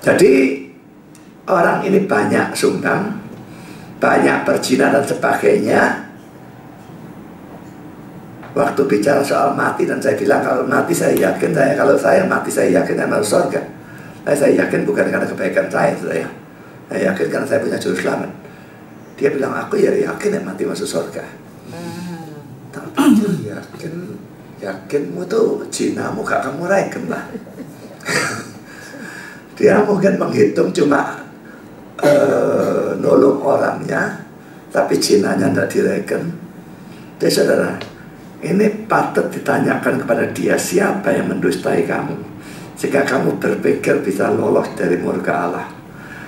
S1: Jadi orang ini banyak sumbang, banyak berzina dan sebagainya. Waktu bicara soal mati, dan saya bilang kalau mati saya yakin, kalau saya mati saya yakin saya masuk surga. Saya yakin bukan karena kebaikan saya. Saya yakin karena saya punya juru selamat. Dia bilang, aku ya yakin mati masuk surga. Tapi yakinmu tuh jinamu gak kamu regen lah. Dia mungkin menghitung cuma nolong orangnya, tapi jinanya tidak direken. Jadi saudara, ini patut ditanyakan kepada dia, siapa yang mendustai kamu jika kamu berpikir bisa lolos dari murka Allah.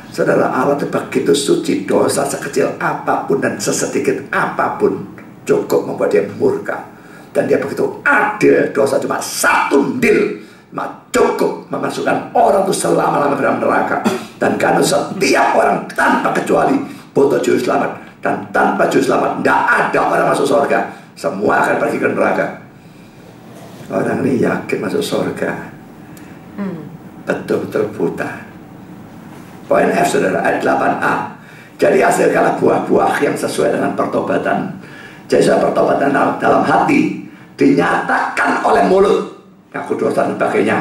S1: Saudara, Allah itu begitu suci, dosa sekecil apapun dan sesedikit apapun cukup membuat dia murka. Dan dia begitu adil, dosa cuma satu dil cukup memasukkan orang itu selama-lama ke dalam neraka. Dan karena setiap orang tanpa kecuali butuh juru selamat, dan tanpa juru selamat tidak ada orang masuk surga, semua akan pergi ke neraka. Orang ini yakin masuk surga, betul-betul buta. Poin F, saudara, ayat 8a. Jadi hasilkanlah buah-buah yang sesuai dengan pertobatan. Jadi pertobatan dalam hati dinyatakan oleh mulut, aku dosa dan sebagainya,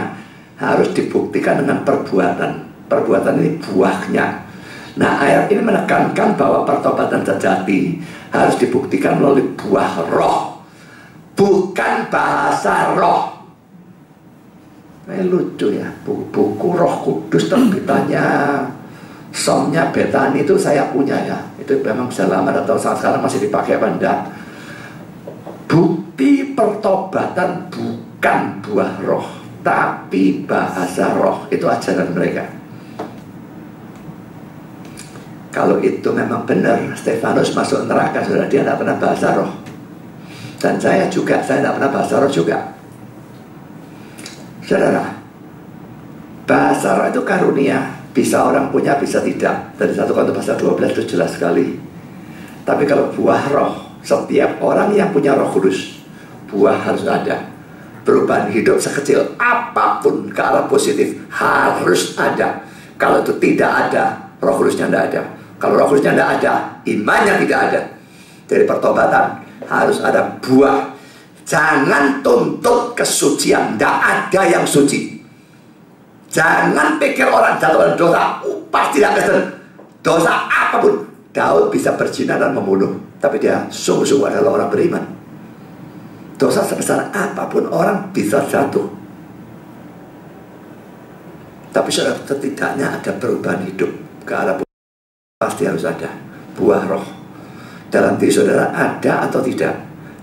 S1: harus dibuktikan dengan perbuatan. Perbuatan ini buahnya. Nah, ayat ini menekankan bahwa pertobatan sejati harus dibuktikan melalui buah roh, bukan bahasa roh. Ini lucu ya, buku Roh Kudus terbitannya Somnya Betani itu saya punya ya. Itu memang bisa lama, atau sekarang masih dipakai apa enggak. Bukti pertobatan bukan buah roh, tapi bahasa roh. Itu ajaran mereka. Kalau itu memang benar, Stefanus masuk neraka, saudara, dia tidak pernah bahasa roh. Dan saya juga, saya tidak pernah bahasa roh juga. Saudara, bahasa roh itu karunia. Bisa orang punya, bisa tidak. Dari 1 Korintus pasal 12 itu jelas sekali. Tapi kalau buah roh, setiap orang yang punya Roh Kudus, buah harus ada. Perubahan hidup sekecil apapun ke arah positif harus ada. Kalau itu tidak ada, Roh Kudusnya tidak ada. Kalau Roh Kudusnya tidak ada, imannya tidak ada. Dari pertobatan harus ada buah. Jangan tuntut kesucian, tidak ada yang suci. Jangan pikir orang jatuh dalam dosa pasti tidak Kristen. Dosa apapun, Daud bisa berzina dan membunuh, tapi dia sungguh-sungguh adalah orang beriman. Dosa sebesar apapun orang bisa jatuh, tapi setidaknya ada perubahan hidup ke arah pasti harus ada buah roh dalam diri saudara, ada atau tidak.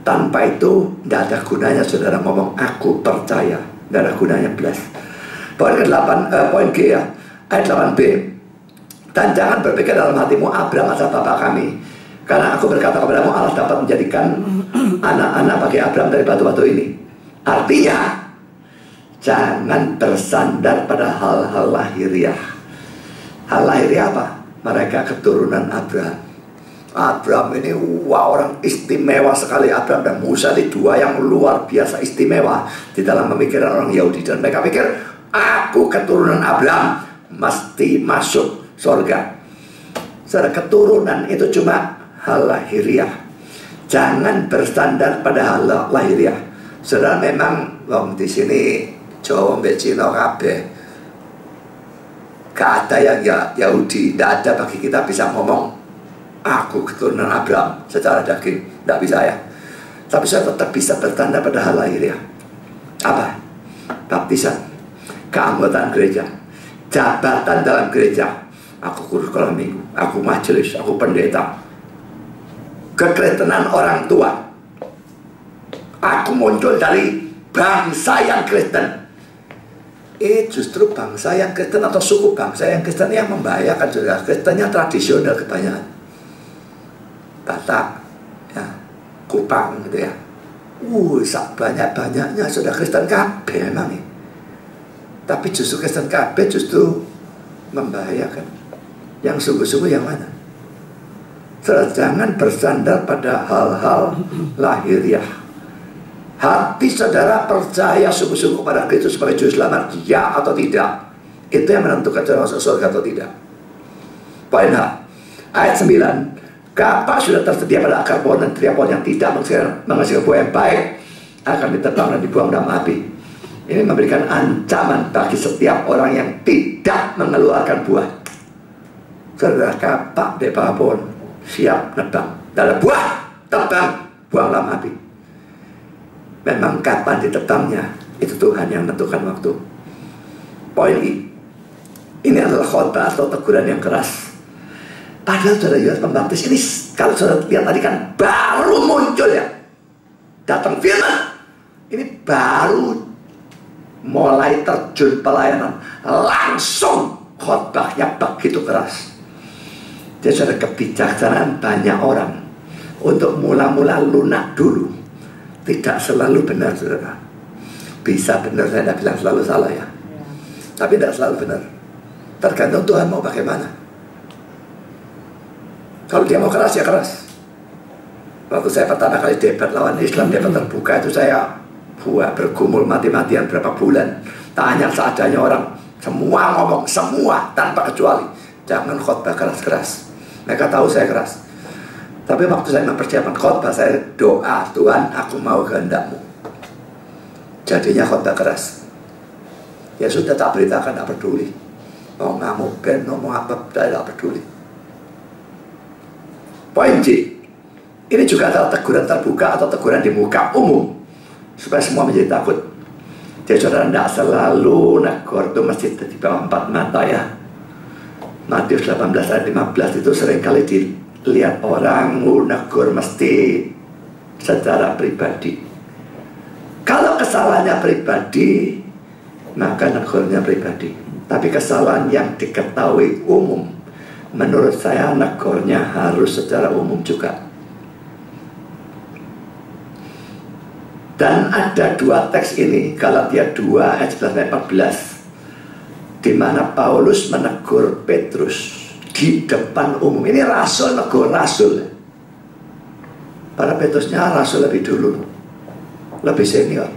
S1: Tanpa itu tidak ada gunanya saudara ngomong aku percaya, tidak ada gunanya belas. Poin ke-8, poin G ya, ayat 8b. Dan jangan berpikir dalam hatimu, Abraham adalah bapa kami, karena aku berkata kepadamu, Allah dapat menjadikan anak-anak bagi Abraham dari batu-batu ini. Artinya, jangan bersandar pada hal-hal lahiriah. Hal lahiriah apa? Mereka keturunan Abraham. Abraham ini orang istimewa sekali. Abraham dan Musa ini dua yang luar biasa istimewa di dalam pemikiran orang Yahudi. Dan mereka pikir, aku keturunan Abraham mesti masuk surga. Saudara, keturunan itu cuma hal lahiriah. Jangan bersandar pada hal lahiriah. Saudara, memang di sini Jawa mbek Cina kabeh, gak ada yang Yahudi, tidak ada bagi kita bisa ngomong aku keturunan Abraham secara daging, tidak bisa ya. Tapi saya tetap bisa bertanda pada hal lahiriah. Apa? Baptisan, keanggotaan gereja, jabatan dalam gereja. Aku guru sekolah minggu, aku majelis, aku pendeta, kekristenan orang tua. Aku muncul dari bangsa yang Kristen. Justru bangsa yang Kristen atau suku bangsa yang Kristen yang membahayakan juga. Kristennya tradisional kebanyakan, Batak, ya, Kupang gitu ya. Banyak-banyaknya sudah Kristen kabeh memang Tapi justru Kristen kabeh justru membahayakan. Yang sungguh-sungguh yang mana? Saudara, jangan bersandar pada hal-hal lahiriah. Hati saudara percaya sungguh-sungguh pada Kristus sebagai juru selamat, ya atau tidak? Itu yang menentukan saudara masuk surga atau tidak. Poin H, ayat 9. Kapak sudah tersedia pada akar pohon, dan tiap pohon yang tidak menghasilkan buah yang baik akan ditebang dan dibuang dalam api. Ini memberikan ancaman bagi setiap orang yang tidak mengeluarkan buah. Saudara, kapak di bawah pohon siap nebang, tidak ada buah, tebang, buang dalam api. Memang kapan ditebangnya, itu Tuhan yang menentukan waktu. Poin I, ini adalah khotbah atau teguran yang keras. Padahal saudara, Yohanes Pembaptis ini, kalau saudara lihat tadi kan baru muncul ya, datang firman. Ini baru mulai terjun pelayanan, langsung khotbahnya begitu keras. Jadi saudara, kebijaksanaan banyak orang untuk mula-mula lunak dulu tidak selalu benar, saudara. Bisa benar, saya tidak bilang selalu salah ya, tapi tidak selalu benar. Tergantung Tuhan mau bagaimana. Kalau dia mau keras ya keras. Waktu saya pertama kali debat lawan Islam, debat terbuka itu saya bergumul mati-matian berapa bulan. Tanya seadanya orang, semua ngomong, semua tanpa kecuali, jangan khotbah keras-keras. Mereka tahu saya keras. Tapi waktu saya mempersiapkan khotbah, saya doa, Tuhan, aku mau kehendak-Mu. Jadinya khotbah keras. Ya sudah, tak beritakan, tak peduli. Mau ngamuk ben, mau apa, tidak peduli. Poin J, ini juga adalah teguran terbuka atau teguran di muka umum, supaya semua menjadi takut. Jadi saudara, tidak selalu negor itu mesti di bawah 4 mata ya. Matius 18 ayat 15 itu seringkali dilihat orang negor mesti secara pribadi. Kalau kesalahannya pribadi, maka negornya pribadi. Tapi kesalahan yang diketahui umum, menurut saya negornya harus secara umum juga. Dan ada dua teks ini, Galatia 2 ayat 11-14, di mana Paulus menegur Petrus di depan umum. Ini rasul negur rasul. Para Petrusnya rasul lebih dulu, lebih senior.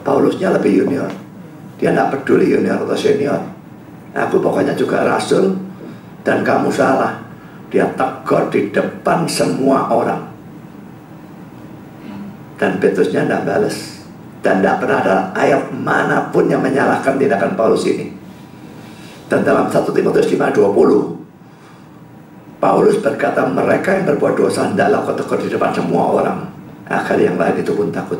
S1: Paulusnya lebih junior. Dia tidak peduli junior atau senior. Aku pokoknya juga rasul, dan kamu salah. Dia tegur di depan semua orang. Dan Petrusnya tidak balas. Dan tidak pernah ada ayat manapun yang menyalahkan tindakan Paulus ini. Dan dalam 1 Timotius 5:20, Paulus berkata, mereka yang berbuat dosa hendaklah kau tegur di depan semua orang, agar yang lain itu pun takut.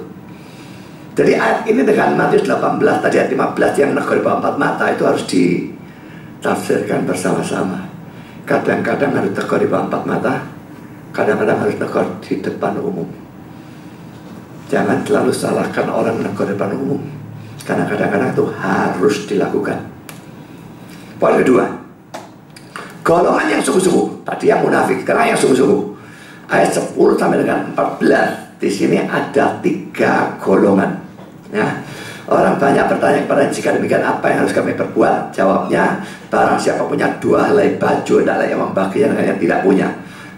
S1: Jadi ayat ini dengan Matius 18 tadi ayat 15 yang negor di bawah 4 mata itu harus ditafsirkan bersama-sama. Kadang-kadang harus tegur di bawah 4 mata, kadang-kadang harus tegur di depan umum. Jangan selalu salahkan orang menegur di depan umum, karena kadang-kadang itu harus dilakukan. Poin kedua, golongan yang sungguh-sungguh. Tadi yang munafik, sekarang yang sungguh-sungguh. Ayat 10 sampai dengan 14. Di sini ada 3 golongan. Ya, orang banyak bertanya kepada, jika demikian apa yang harus kami perbuat? Jawabnya, barang siapa punya 2 helai baju, hendaklah ia membaginya dengan yang tidak punya.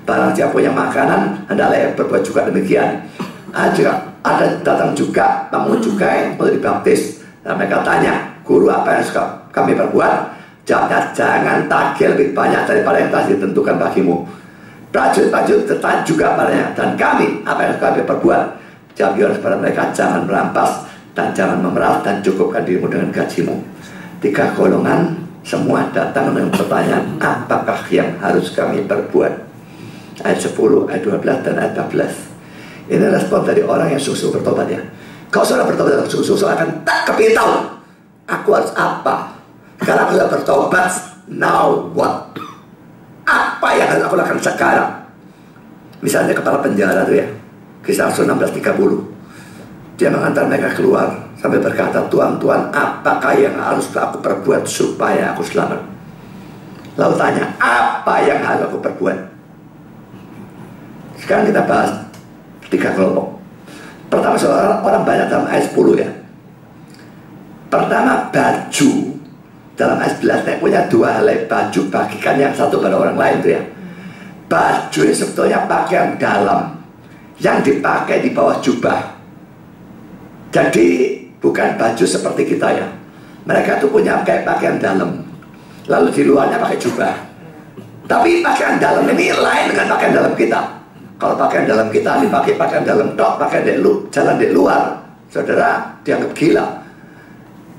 S1: Barang siapa punya makanan, hendaklah ia berbuat juga demikian. Jika ada datang juga pemungut cukai untuk dibaptis, dan mereka tanya, guru, apa yang harus kami perbuat? Jawabnya, jangan tagih lebih banyak daripada yang telah ditentukan bagimu. Prajurit-prajurit bertanya juga padanya, dan kami, apa yang harus kami perbuat? Jawab Yohanes pada mereka, jangan merampas dan jangan memeras, dan cukupkan dirimu dengan gajimu. 3 golongan semua datang dengan pertanyaan, apakah yang harus kami perbuat? Ayat 10, ayat 12, dan ayat 14. Ini respon dari orang yang sungguh-sungguh bertobat ya. Kalau sudah bertobat sungguh-sungguh akan tak kepingin tahu, aku harus apa? Sekarang sudah bertobat, now what? Apa yang harus aku lakukan sekarang? Misalnya kepala penjara itu ya, Kisah Rasul 16:30, dia mengantar mereka keluar sambil berkata, Tuhan, apakah yang harus aku perbuat supaya aku selamat? Lalu tanya, apa yang harus aku perbuat? Sekarang kita bahas 3 kelompok. Pertama, orang banyak dalam ayat 10 ya. Pertama, baju dalam ayat 11 nek punya 2 helai baju, bagikan yang satu pada orang lain tuh ya. Baju ini sebetulnya pakaian dalam yang dipakai di bawah jubah. Jadi bukan baju seperti kita ya. Mereka tuh punya kayak pakaian dalam, lalu di luarnya pakai jubah. Tapi pakaian dalam ini lain dengan pakaian dalam kita. Kalau pakaian dalam kita dipakai pakaian dalam tok, pakai jalan di luar, saudara dianggap gila.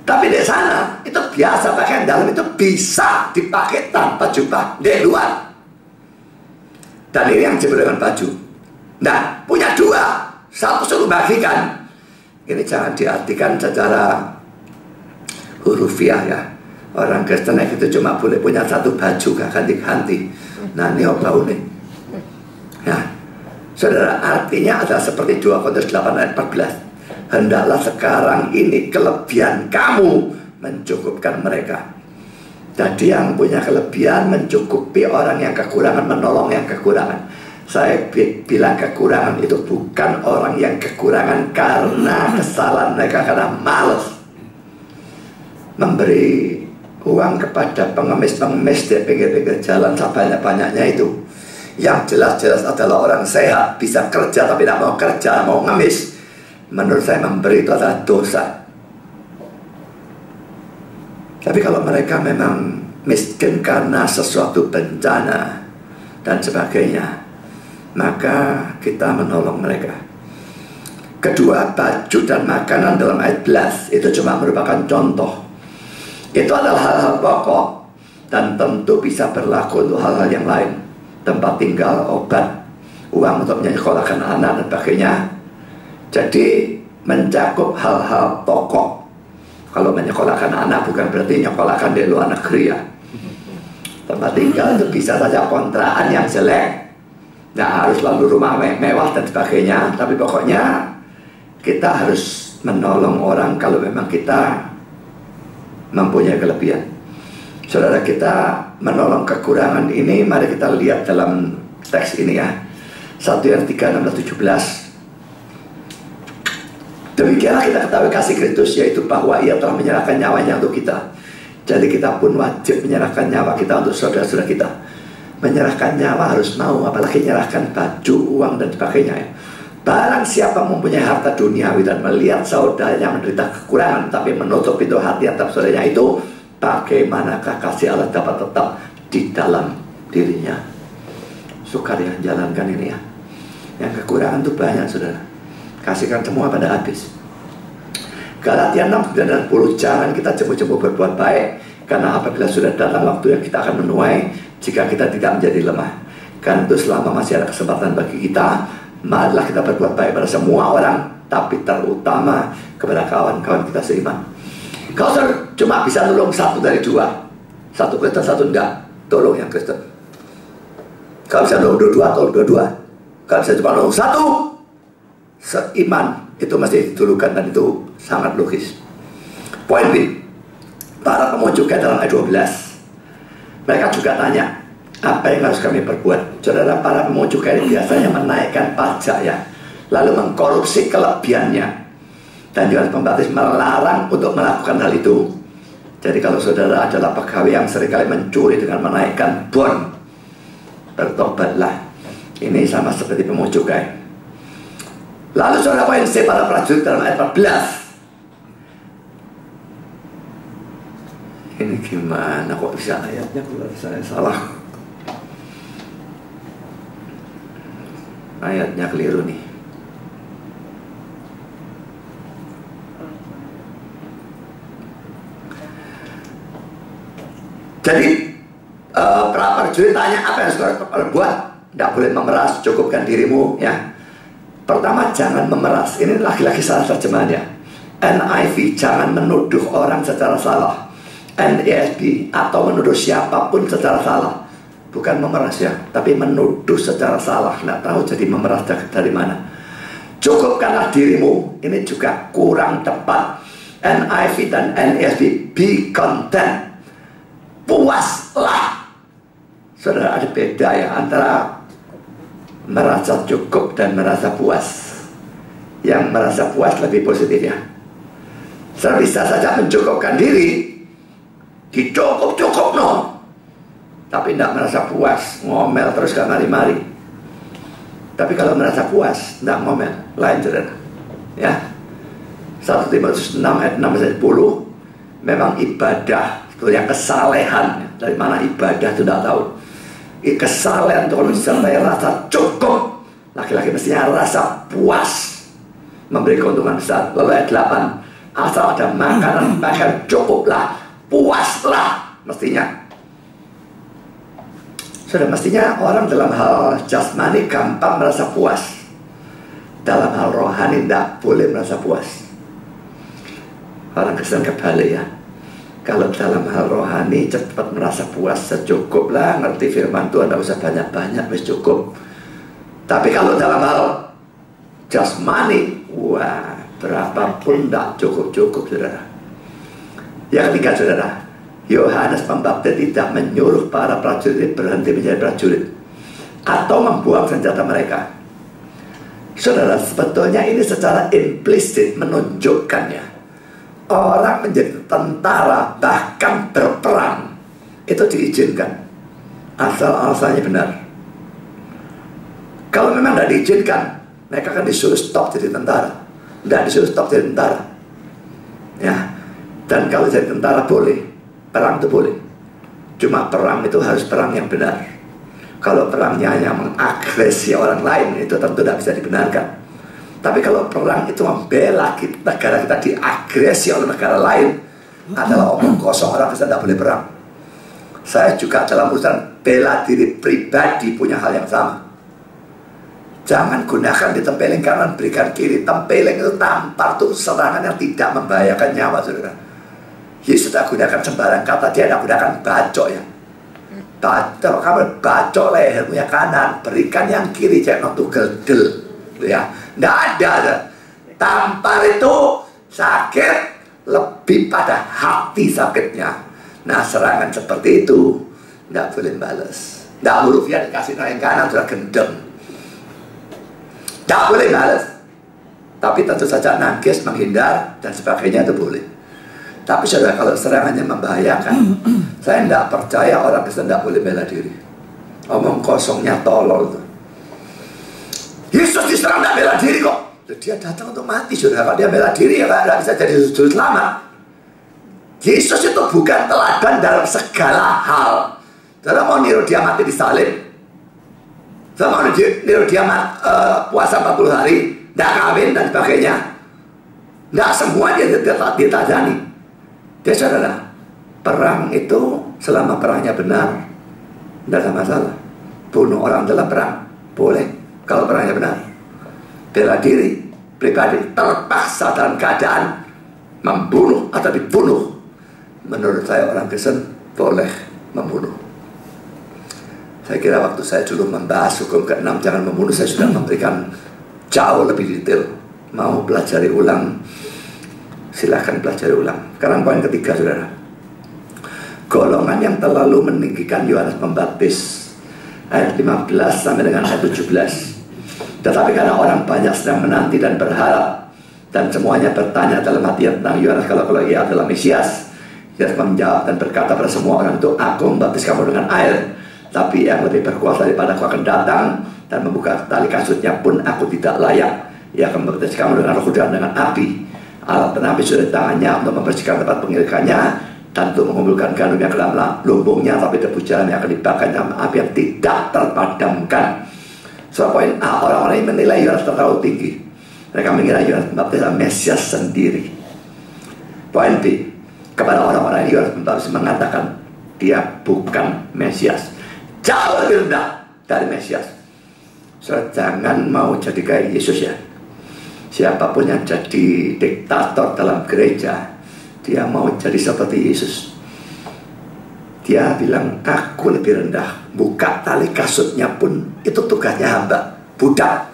S1: Tapi di sana itu biasa, pakaian dalam itu bisa dipakai tanpa jubah di luar. Dan ini yang disebut dengan baju. Nah, punya 2, satu suruh bagikan. Ini jangan diartikan secara hurufiah ya. Orang Kristen itu cuma boleh punya 1 baju, gak ganti-ganti. Nah, ini apa ini? Ya, saudara, artinya adalah seperti 2 Korintus 8 ayat 14. Hendaklah sekarang ini kelebihan kamu mencukupkan mereka. Jadi yang punya kelebihan mencukupi orang yang kekurangan, menolong yang kekurangan. Saya bilang kekurangan itu bukan orang yang kekurangan karena kesalahan mereka, karena malas memberi uang kepada pengemis-pengemis di pinggir-pinggir jalan sebanyak-banyaknya itu. Yang jelas-jelas adalah orang sehat, bisa kerja tapi tidak mau kerja, mau ngemis. Menurut saya memberi itu adalah dosa. Tapi kalau mereka memang miskin karena sesuatu bencana dan sebagainya, maka kita menolong mereka. Kedua, baju dan makanan dalam ayat 11 itu cuma merupakan contoh. Itu adalah hal-hal pokok dan tentu bisa berlaku untuk hal-hal yang lain. Tempat tinggal, obat, uang untuk menyekolahkan anak dan sebagainya. Jadi mencakup hal-hal pokok. Kalau menyekolahkan anak bukan berarti menyekolahkan di luar negeri ya. Tempat tinggal itu bisa saja kontrakan yang jelek, nggak harus lalu rumah mewah dan sebagainya. Tapi pokoknya kita harus menolong orang kalau memang kita mempunyai kelebihan. Saudara, kita menolong kekurangan ini, mari kita lihat dalam teks ini ya. 1 yang 3, 16, 17. Demikianlah kita ketahui kasih Kristus, yaitu bahwa ia telah menyerahkan nyawanya untuk kita. Jadi kita pun wajib menyerahkan nyawa kita untuk saudara-saudara kita. Menyerahkan nyawa harus mau, apalagi menyerahkan baju, uang dan sebagainya ya. Barang siapa mempunyai harta duniawi dan melihat saudaranya menderita kekurangan tapi menutup pintu hati atas saudaranya itu, bagaimanakah kasih Allah dapat tetap di dalam dirinya? Sukar ya jalankan ini ya. Yang kekurangan itu banyak saudara, kasihkan semua pada habis. Galatia 6, 9 dan 10. Jangan kita jemu-jemu berbuat baik, karena apabila sudah datang waktu yang kita akan menuai, jika kita tidak menjadi lemah. Karena itu selama masih ada kesempatan bagi kita, marilah kita berbuat baik pada semua orang, tapi terutama kepada kawan-kawan kita seiman. Kalau cuma bisa nolong 1 dari 2, 1 Kristen 1 enggak, tolong yang Kristen. Kalau bisa nolong 2, tolong 2. Kalau bisa cuma nolong 1 seiman, itu masih ditulukan dan itu sangat logis. Poin B, para pemujukan dalam ayat 12, mereka juga tanya, apa yang harus kami perbuat? Saudara, para pemujukan ini biasanya menaikkan pajak ya, lalu mengkorupsi kelebihannya. Dan Yohanes Pembaptis melarang untuk melakukan hal itu. Jadi kalau saudara adalah pegawai yang seringkali mencuri dengan menaikkan bon, bertobatlah. Ini sama seperti pemujukan. Lalu saudara, poin C, para prajurit dalam ayat 14. Ini gimana kok bisa ayatnya kalau saya salah? Ayatnya keliru nih. Jadi para prajurit tanya, apa yang saudara buat? Tidak boleh memeras, cukupkan dirimu ya. Pertama, jangan memeras. Ini lagi-lagi salah terjemahannya. NIV, jangan menuduh orang secara salah. NASB, atau menuduh siapapun secara salah. Bukan memeras ya, tapi menuduh secara salah. Nggak tahu jadi memeras dari mana. Cukupkanlah dirimu. Ini juga kurang tepat. NIV dan NASB, be content. Puaslah. Saudara, ada beda ya antara merasa cukup dan merasa puas. Yang merasa puas lebih positif ya. Saya bisa saja mencukupkan diri, dicukup-cukup no, tapi tidak merasa puas, ngomel terus gak mari-mari. Tapi kalau merasa puas, tidak ngomel, lain saudara. Ya, 1 Timotius 6 ayat 6-10, memang ibadah sebetulnya kesalehan. Dari mana ibadah itu tidak tahu. Kesalehan itu kalau disertai rasa cukup, laki-laki mestinya rasa puas, memberi keuntungan besar. Lalu ayat 8, asal ada makanan cukuplah, puaslah mestinya. Sudah mestinya orang dalam hal jasmani gampang merasa puas. Dalam hal rohani tidak boleh merasa puas. Orang Kristen kebalik ya. Kalau dalam hal rohani cepat merasa puas, secukuplah, ngerti firman Tuhan, tidak usah banyak-banyak, wis cukup. Tapi kalau dalam hal jasmani, wah, berapapun tidak cukup-cukup, saudara. Yang ketiga, saudara, Yohanes Pembaptis tidak menyuruh para prajurit berhenti menjadi prajurit atau membuang senjata mereka. Saudara, sebetulnya ini secara implisit menunjukkannya orang menjadi tentara, bahkan berperang, itu diizinkan asal-asalnya benar. Kalau memang tidak diizinkan, mereka akan disuruh stop jadi tentara. Tidak disuruh stop jadi tentara. Ya. Dan kalau jadi tentara boleh, perang itu boleh. Cuma perang itu harus perang yang benar. Kalau perangnya hanya mengagresi orang lain, itu tentu tidak bisa dibenarkan. Tapi kalau perang itu membela negara kita diagresi oleh negara lain, adalah omong kosong. Orang kita tidak boleh perang. Saya juga dalam urusan bela diri pribadi punya hal yang sama. Jangan gunakan ditempelin kanan, berikan kiri. Tempelin itu tampar, itu serangan yang tidak membahayakan nyawa, saudara. Yesus tidak gunakan sembarang kata, dia tidak gunakan bacok ya. Kalau kamu bacok lehermu yang kanan, berikan yang kiri, jangan tugel-del, ya. Tidak ada. Tampar itu sakit, lebih pada hati sakitnya. Nah, serangan seperti itu tidak boleh balas. Tidak hurufnya dikasih yang kanan sudah gendeng. Tidak boleh balas. Tapi tentu saja nangis, menghindar dan sebagainya itu boleh. Tapi saudara, kalau serangannya membahayakan, saya tidak percaya orang Kristen tidak boleh bela diri. Omong kosongnya tolol itu. Yesus diserang tidak bela diri kok. Dia datang untuk mati, saudara. Kalau dia bela diri ya tidak bisa jadi juru selamat. Yesus itu bukan teladan dalam segala hal. Saudara mau niru dia mati di salib, saudara mau niru dia puasa 40 hari, tidak kawin dan sebagainya. Tidak semua dia ditajani. Dia saudara, perang itu selama perangnya benar, tidak ada masalah. Bunuh orang dalam perang boleh kalau perangnya benar. Bela diri pribadi terpaksa dalam keadaan membunuh atau dibunuh, menurut saya orang Kristen boleh membunuh. Saya kira waktu saya dulu membahas hukum ke-6 jangan membunuh, saya sudah memberikan jauh lebih detail. Mau pelajari ulang, silahkan pelajari ulang. Sekarang poin ketiga, saudara. Golongan yang terlalu meninggikan Yohanes Pembaptis, ayat 15 sampai dengan ayat 17. Tetapi karena orang banyak sedang menanti dan berharap, dan semuanya bertanya dalam hati tentang Yohanes kalau ia adalah Mesias, Yesus menjawab dan berkata pada semua orang itu, aku membaptis kamu dengan air, tapi yang lebih berkuasa daripada aku akan datang, dan membuka tali kasutnya pun aku tidak layak. Ia akan membaptis kamu dengan Roh Kudus dan dengan api. Alat penapi sudah di tangannya untuk membersihkan tempat pengirikannya dan untuk mengumpulkan gandum yang ke dalam lumbungnya, tapi debu jalan yang akan dibakar dalam api yang tidak terpadamkan. Soal poin A, orang-orang yang menilai Yohanes terlalu tinggi. Mereka mengira Yohanes Pembaptis adalah Mesias sendiri. Poin B, kepada orang-orang yang Yohanes Pembaptis mengatakan dia bukan Mesias, jauh lebih rendah dari Mesias. So, jangan mau jadi kayak Yesus ya. Siapapun yang jadi diktator dalam gereja, dia mau jadi seperti Yesus. Dia bilang, aku lebih rendah. Buka tali kasutnya pun itu tugasnya hamba, budak.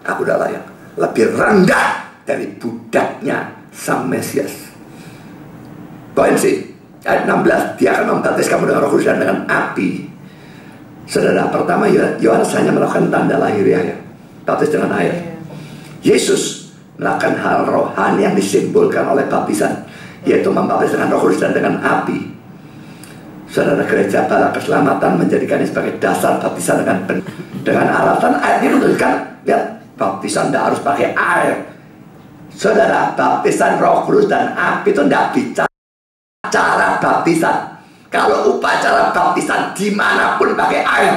S1: Aku udah layak. Lebih rendah dari budaknya sang Mesias. Poin C, ayat 16, dia akan membaptis kamu dengan Roh Kudus dan dengan api. Saudara, pertama Yohanes hanya melakukan tanda lahiriah ya, baptis dengan air. Yesus melakukan hal rohani yang disimbolkan oleh baptisan, yaitu membaptis dengan Roh Kudus dan dengan api. Saudara, gereja Bala Keselamatan menjadikannya sebagai dasar baptisan dengan alasan ayat ini menunjukkan, lihat, baptisan tidak harus pakai air. Saudara, baptisan Roh Kudus dan api itu tidak bicara cara baptisan. Kalau upacara baptisan dimanapun pakai air,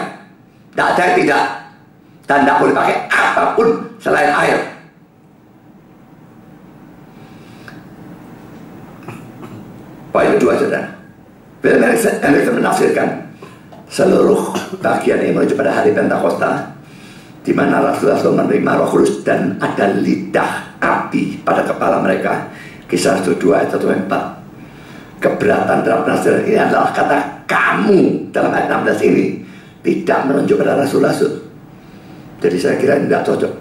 S1: tidak ada yang tidak. Dan tidak boleh pakai apapun selain air. Poin kedua, saudara, William Hendriksen menafsirkan seluruh bagian ini menuju pada hari Pentakosta, di mana Rasul-Rasul menerima Roh Kudus dan ada lidah api pada kepala mereka. Kisah 2 ayat 1-4. Keberatan dalam penafsiran ini adalah kata kamu dalam ayat 16 ini tidak menunjuk pada Rasul-Rasul. Jadi saya kira tidak cocok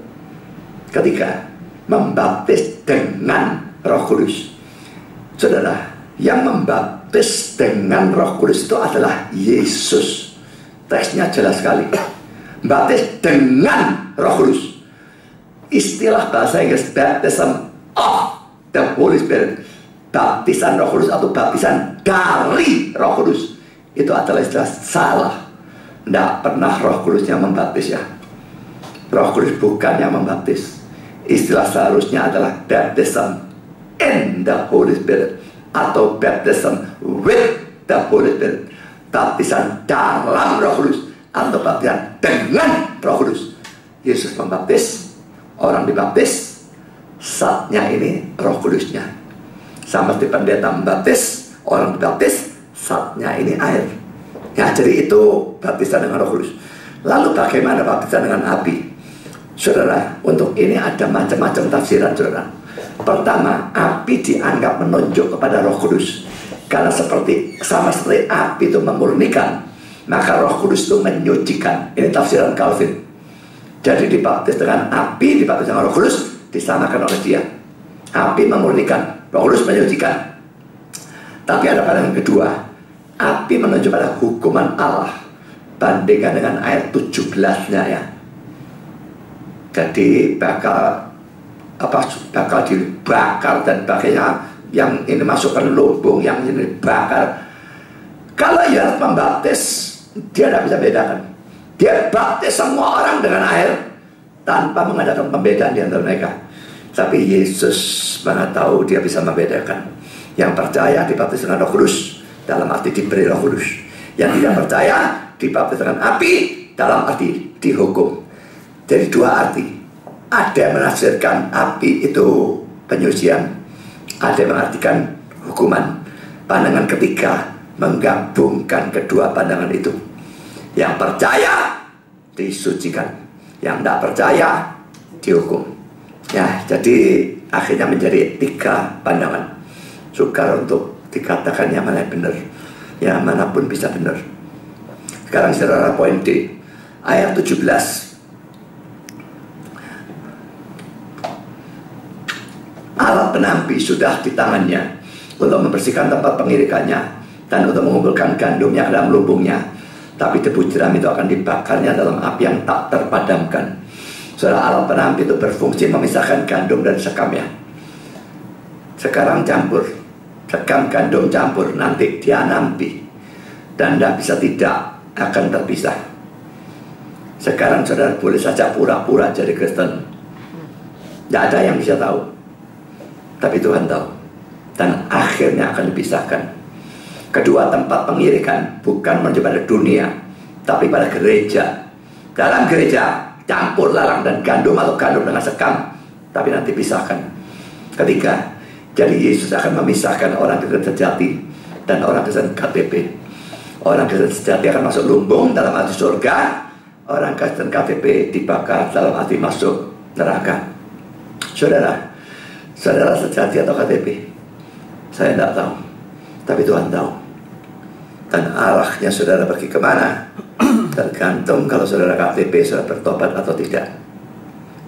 S1: ketika membaptis dengan Roh Kudus. Saudara, yang membaptis dengan Roh Kudus itu adalah Yesus. Teksnya jelas sekali. Baptis dengan Roh Kudus. Istilah bahasa Inggris baptism of the Holy Spirit, baptisan Roh Kudus atau baptisan dari Roh Kudus, itu adalah istilah salah. Tidak pernah Roh Kudus yang membaptis, ya. Roh Kudus bukan yang membaptis. Istilah seharusnya adalah baptism in the Holy Spirit atau baptism with the Holy Spirit. Baptisan dalam Roh Kudus atau baptisan dengan Roh Kudus. Yesus membaptis, orang dibaptis, saatnya ini Roh Kudusnya. Sama seperti pendeta membaptis, orang dibaptis, saatnya ini air. Ya, jadi itu baptisan dengan Roh Kudus. Lalu bagaimana baptisan dengan api? Saudara, untuk ini ada macam-macam tafsiran, saudara. Pertama, api dianggap menunjuk kepada Roh Kudus, karena sama seperti api itu memurnikan, maka Roh Kudus itu menyucikan. Ini tafsiran Calvin. Jadi dibaptis dengan api, dibaptis dengan Roh Kudus, disamakan oleh dia. Api memurnikan, Roh Kudus menyucikan. Tapi ada pandangan kedua, api menunjuk pada hukuman Allah. Bandingkan dengan ayat 17-nya, ya. Jadi bakal dibakar dan pakainya, yang ini masukkan lubung, yang ini bakar. Kalau ia membaptis, dia tidak bisa bedakan. Dia baptis semua orang dengan air tanpa mengadakan pembedaan di antara mereka. Tapi Yesus mana tahu dia bisa membedakan. Yang percaya dibaptis dengan Roh Kudus, dalam arti diberi Roh Kudus. Yang tidak percaya dibaptis dengan api, dalam arti dihukum. Jadi dua arti. Ada yang menafsirkan api itu penyucian, ada yang mengartikan hukuman. Pandangan ketiga menggabungkan kedua pandangan itu. Yang percaya disucikan, yang tidak percaya dihukum. Ya, jadi akhirnya menjadi tiga pandangan. Sukar untuk dikatakan yang mana yang benar, yang manapun bisa benar. Sekarang saudara, poin D, ayat 17. Alat penampi sudah di tangannya untuk membersihkan tempat pengirikannya dan untuk mengumpulkan gandumnya ke dalam lumbungnya. Tapi debu jeram itu akan dibakarnya dalam api yang tak terpadamkan. Saudara, alat penampi itu berfungsi memisahkan gandum dan sekamnya. Sekarang campur, sekam gandum campur, nanti dia nampi, dan tidak bisa tidak akan terpisah. Sekarang saudara boleh saja pura-pura jadi Kristen, tidak ada yang bisa tahu, tapi Tuhan tahu, dan akhirnya akan dipisahkan. Kedua tempat pengirikan bukan menuju pada dunia, tapi pada gereja. Dalam gereja campur larang dan gandum atau gandum dengan sekam, tapi nanti pisahkan. Ketiga, jadi Yesus akan memisahkan orang Kristen sejati dan orang Kristen KTP. Orang Kristen sejati akan masuk lumbung dalam arti surga, orang Kristen KTP dibakar dalam arti masuk neraka. Saudara, saudara sejati atau KTP? Saya tidak tahu, tapi Tuhan tahu. Dan arahnya saudara pergi kemana tergantung kalau saudara KTP saudara bertobat atau tidak.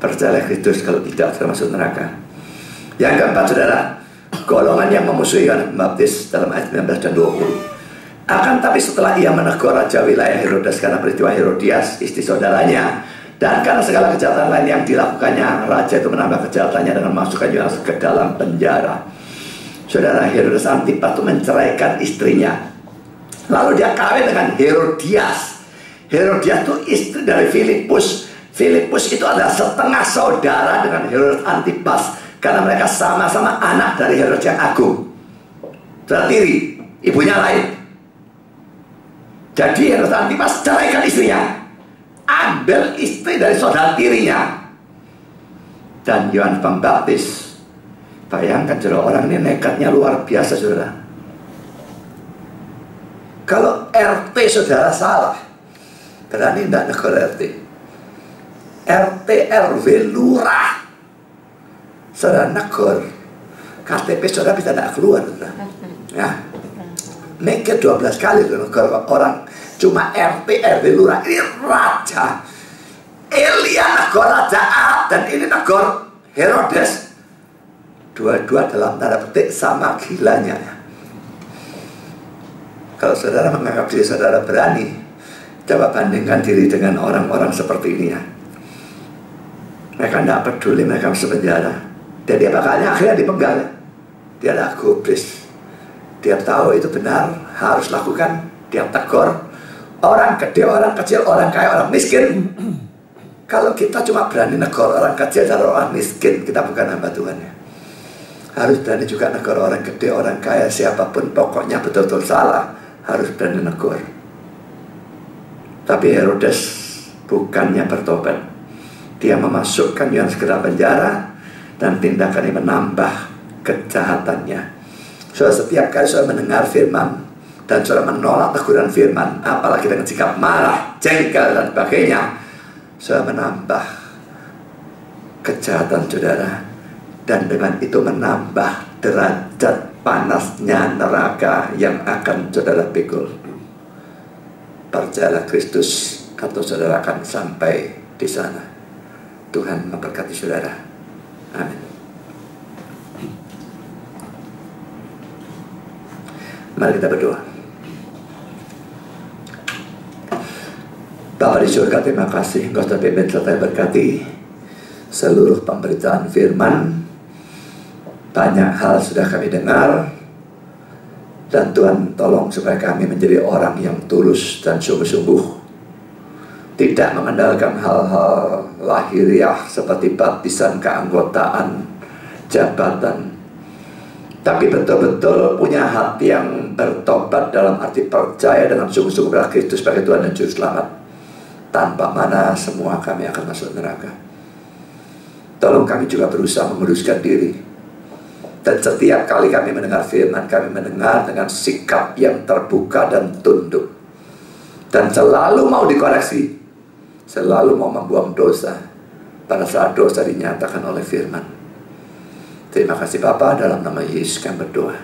S1: Percaya Kristus, kalau tidak saudara masuk neraka. Yang keempat, saudara, golongan yang memusuhi Yohanes Pembaptis dalam ayat 19 dan 20. Akan tapi setelah ia menegur raja wilayah Herodes karena peristiwa Herodias, istri saudaranya, dan karena segala kejahatan lain yang dilakukannya, raja itu menambah kejahatannya dengan memasukkan Yohanes ke dalam penjara. Saudara, Herodes Antipas itu menceraikan istrinya Lalu dia kawin dengan Herodias. Herodias itu istri dari Filipus. Filipus itu adalah setengah saudara dengan Herodes Antipas, karena mereka sama-sama anak dari Herodes yang agung. Saudara tiri, ibunya lain. Jadi Herodes Antipas ceraikan istrinya, ambil istri dari saudara tirinya. Dan Yohanes Pembaptis, bayangkan saudara, orang ini nekatnya luar biasa saudara. Kalau RT saudara salah, berani tidak negur RT. RT, RW, lurah, saudara negur, KTP saudara bisa tidak keluar saudara. Ya, mikir 12 kali negur orang. Cuma RT, RW, lurah, ini raja. Elia negur Raja Ahab, dan ini negur Herodes. Dua-dua dalam tanda petik sama gilanya. Kalau saudara menganggap diri saudara berani, coba bandingkan diri dengan orang-orang seperti ini ya. Mereka tidak peduli, mereka masuk penjara. Jadi apakahnya akhirnya dipenggal. Dia adalah gubris. Dia tahu itu benar, harus lakukan. Dia tegur orang gede, orang kecil, orang kaya, orang miskin. Kalau kita cuma berani negur orang kecil dan orang miskin, kita bukan hamba Tuhan ya. Harus berani juga negur orang gede, orang kaya, siapapun, pokoknya betul-betul salah, harus berani negur. Tapi Herodes bukannya bertobat, dia memasukkan Yohanes ke dalam penjara, dan tindakan ini menambah kejahatannya. Setiap kali saya mendengar firman dan saya menolak teguran firman, apalagi dengan sikap marah, jengkel dan sebagainya, saya menambah kejahatan saudara. Dan dengan itu menambah derajat panasnya neraka yang akan saudara pikul. Percayalah Kristus, atau saudara akan sampai di sana. Tuhan memberkati saudara. Amin. Mari kita berdoa. Bapa di surga, terima kasih Engkau sudah pimpin serta berkati seluruh pemberitaan firman. Banyak hal sudah kami dengar, dan Tuhan tolong supaya kami menjadi orang yang tulus dan sungguh-sungguh, tidak mengandalkan hal-hal lahiriah seperti baptisan, keanggotaan, jabatan, tapi betul-betul punya hati yang bertobat dalam arti percaya dengan sungguh-sungguh pada Kristus sebagai Tuhan dan Juru Selamat, tanpa mana semua kami akan masuk neraka. Tolong kami juga berusaha menguduskan diri. Dan setiap kali kami mendengar firman, kami mendengar dengan sikap yang terbuka dan tunduk. Dan selalu mau dikoreksi, selalu mau membuang dosa pada saat dosa dinyatakan oleh firman. Terima kasih Bapa, dalam nama Yesus kami berdoa.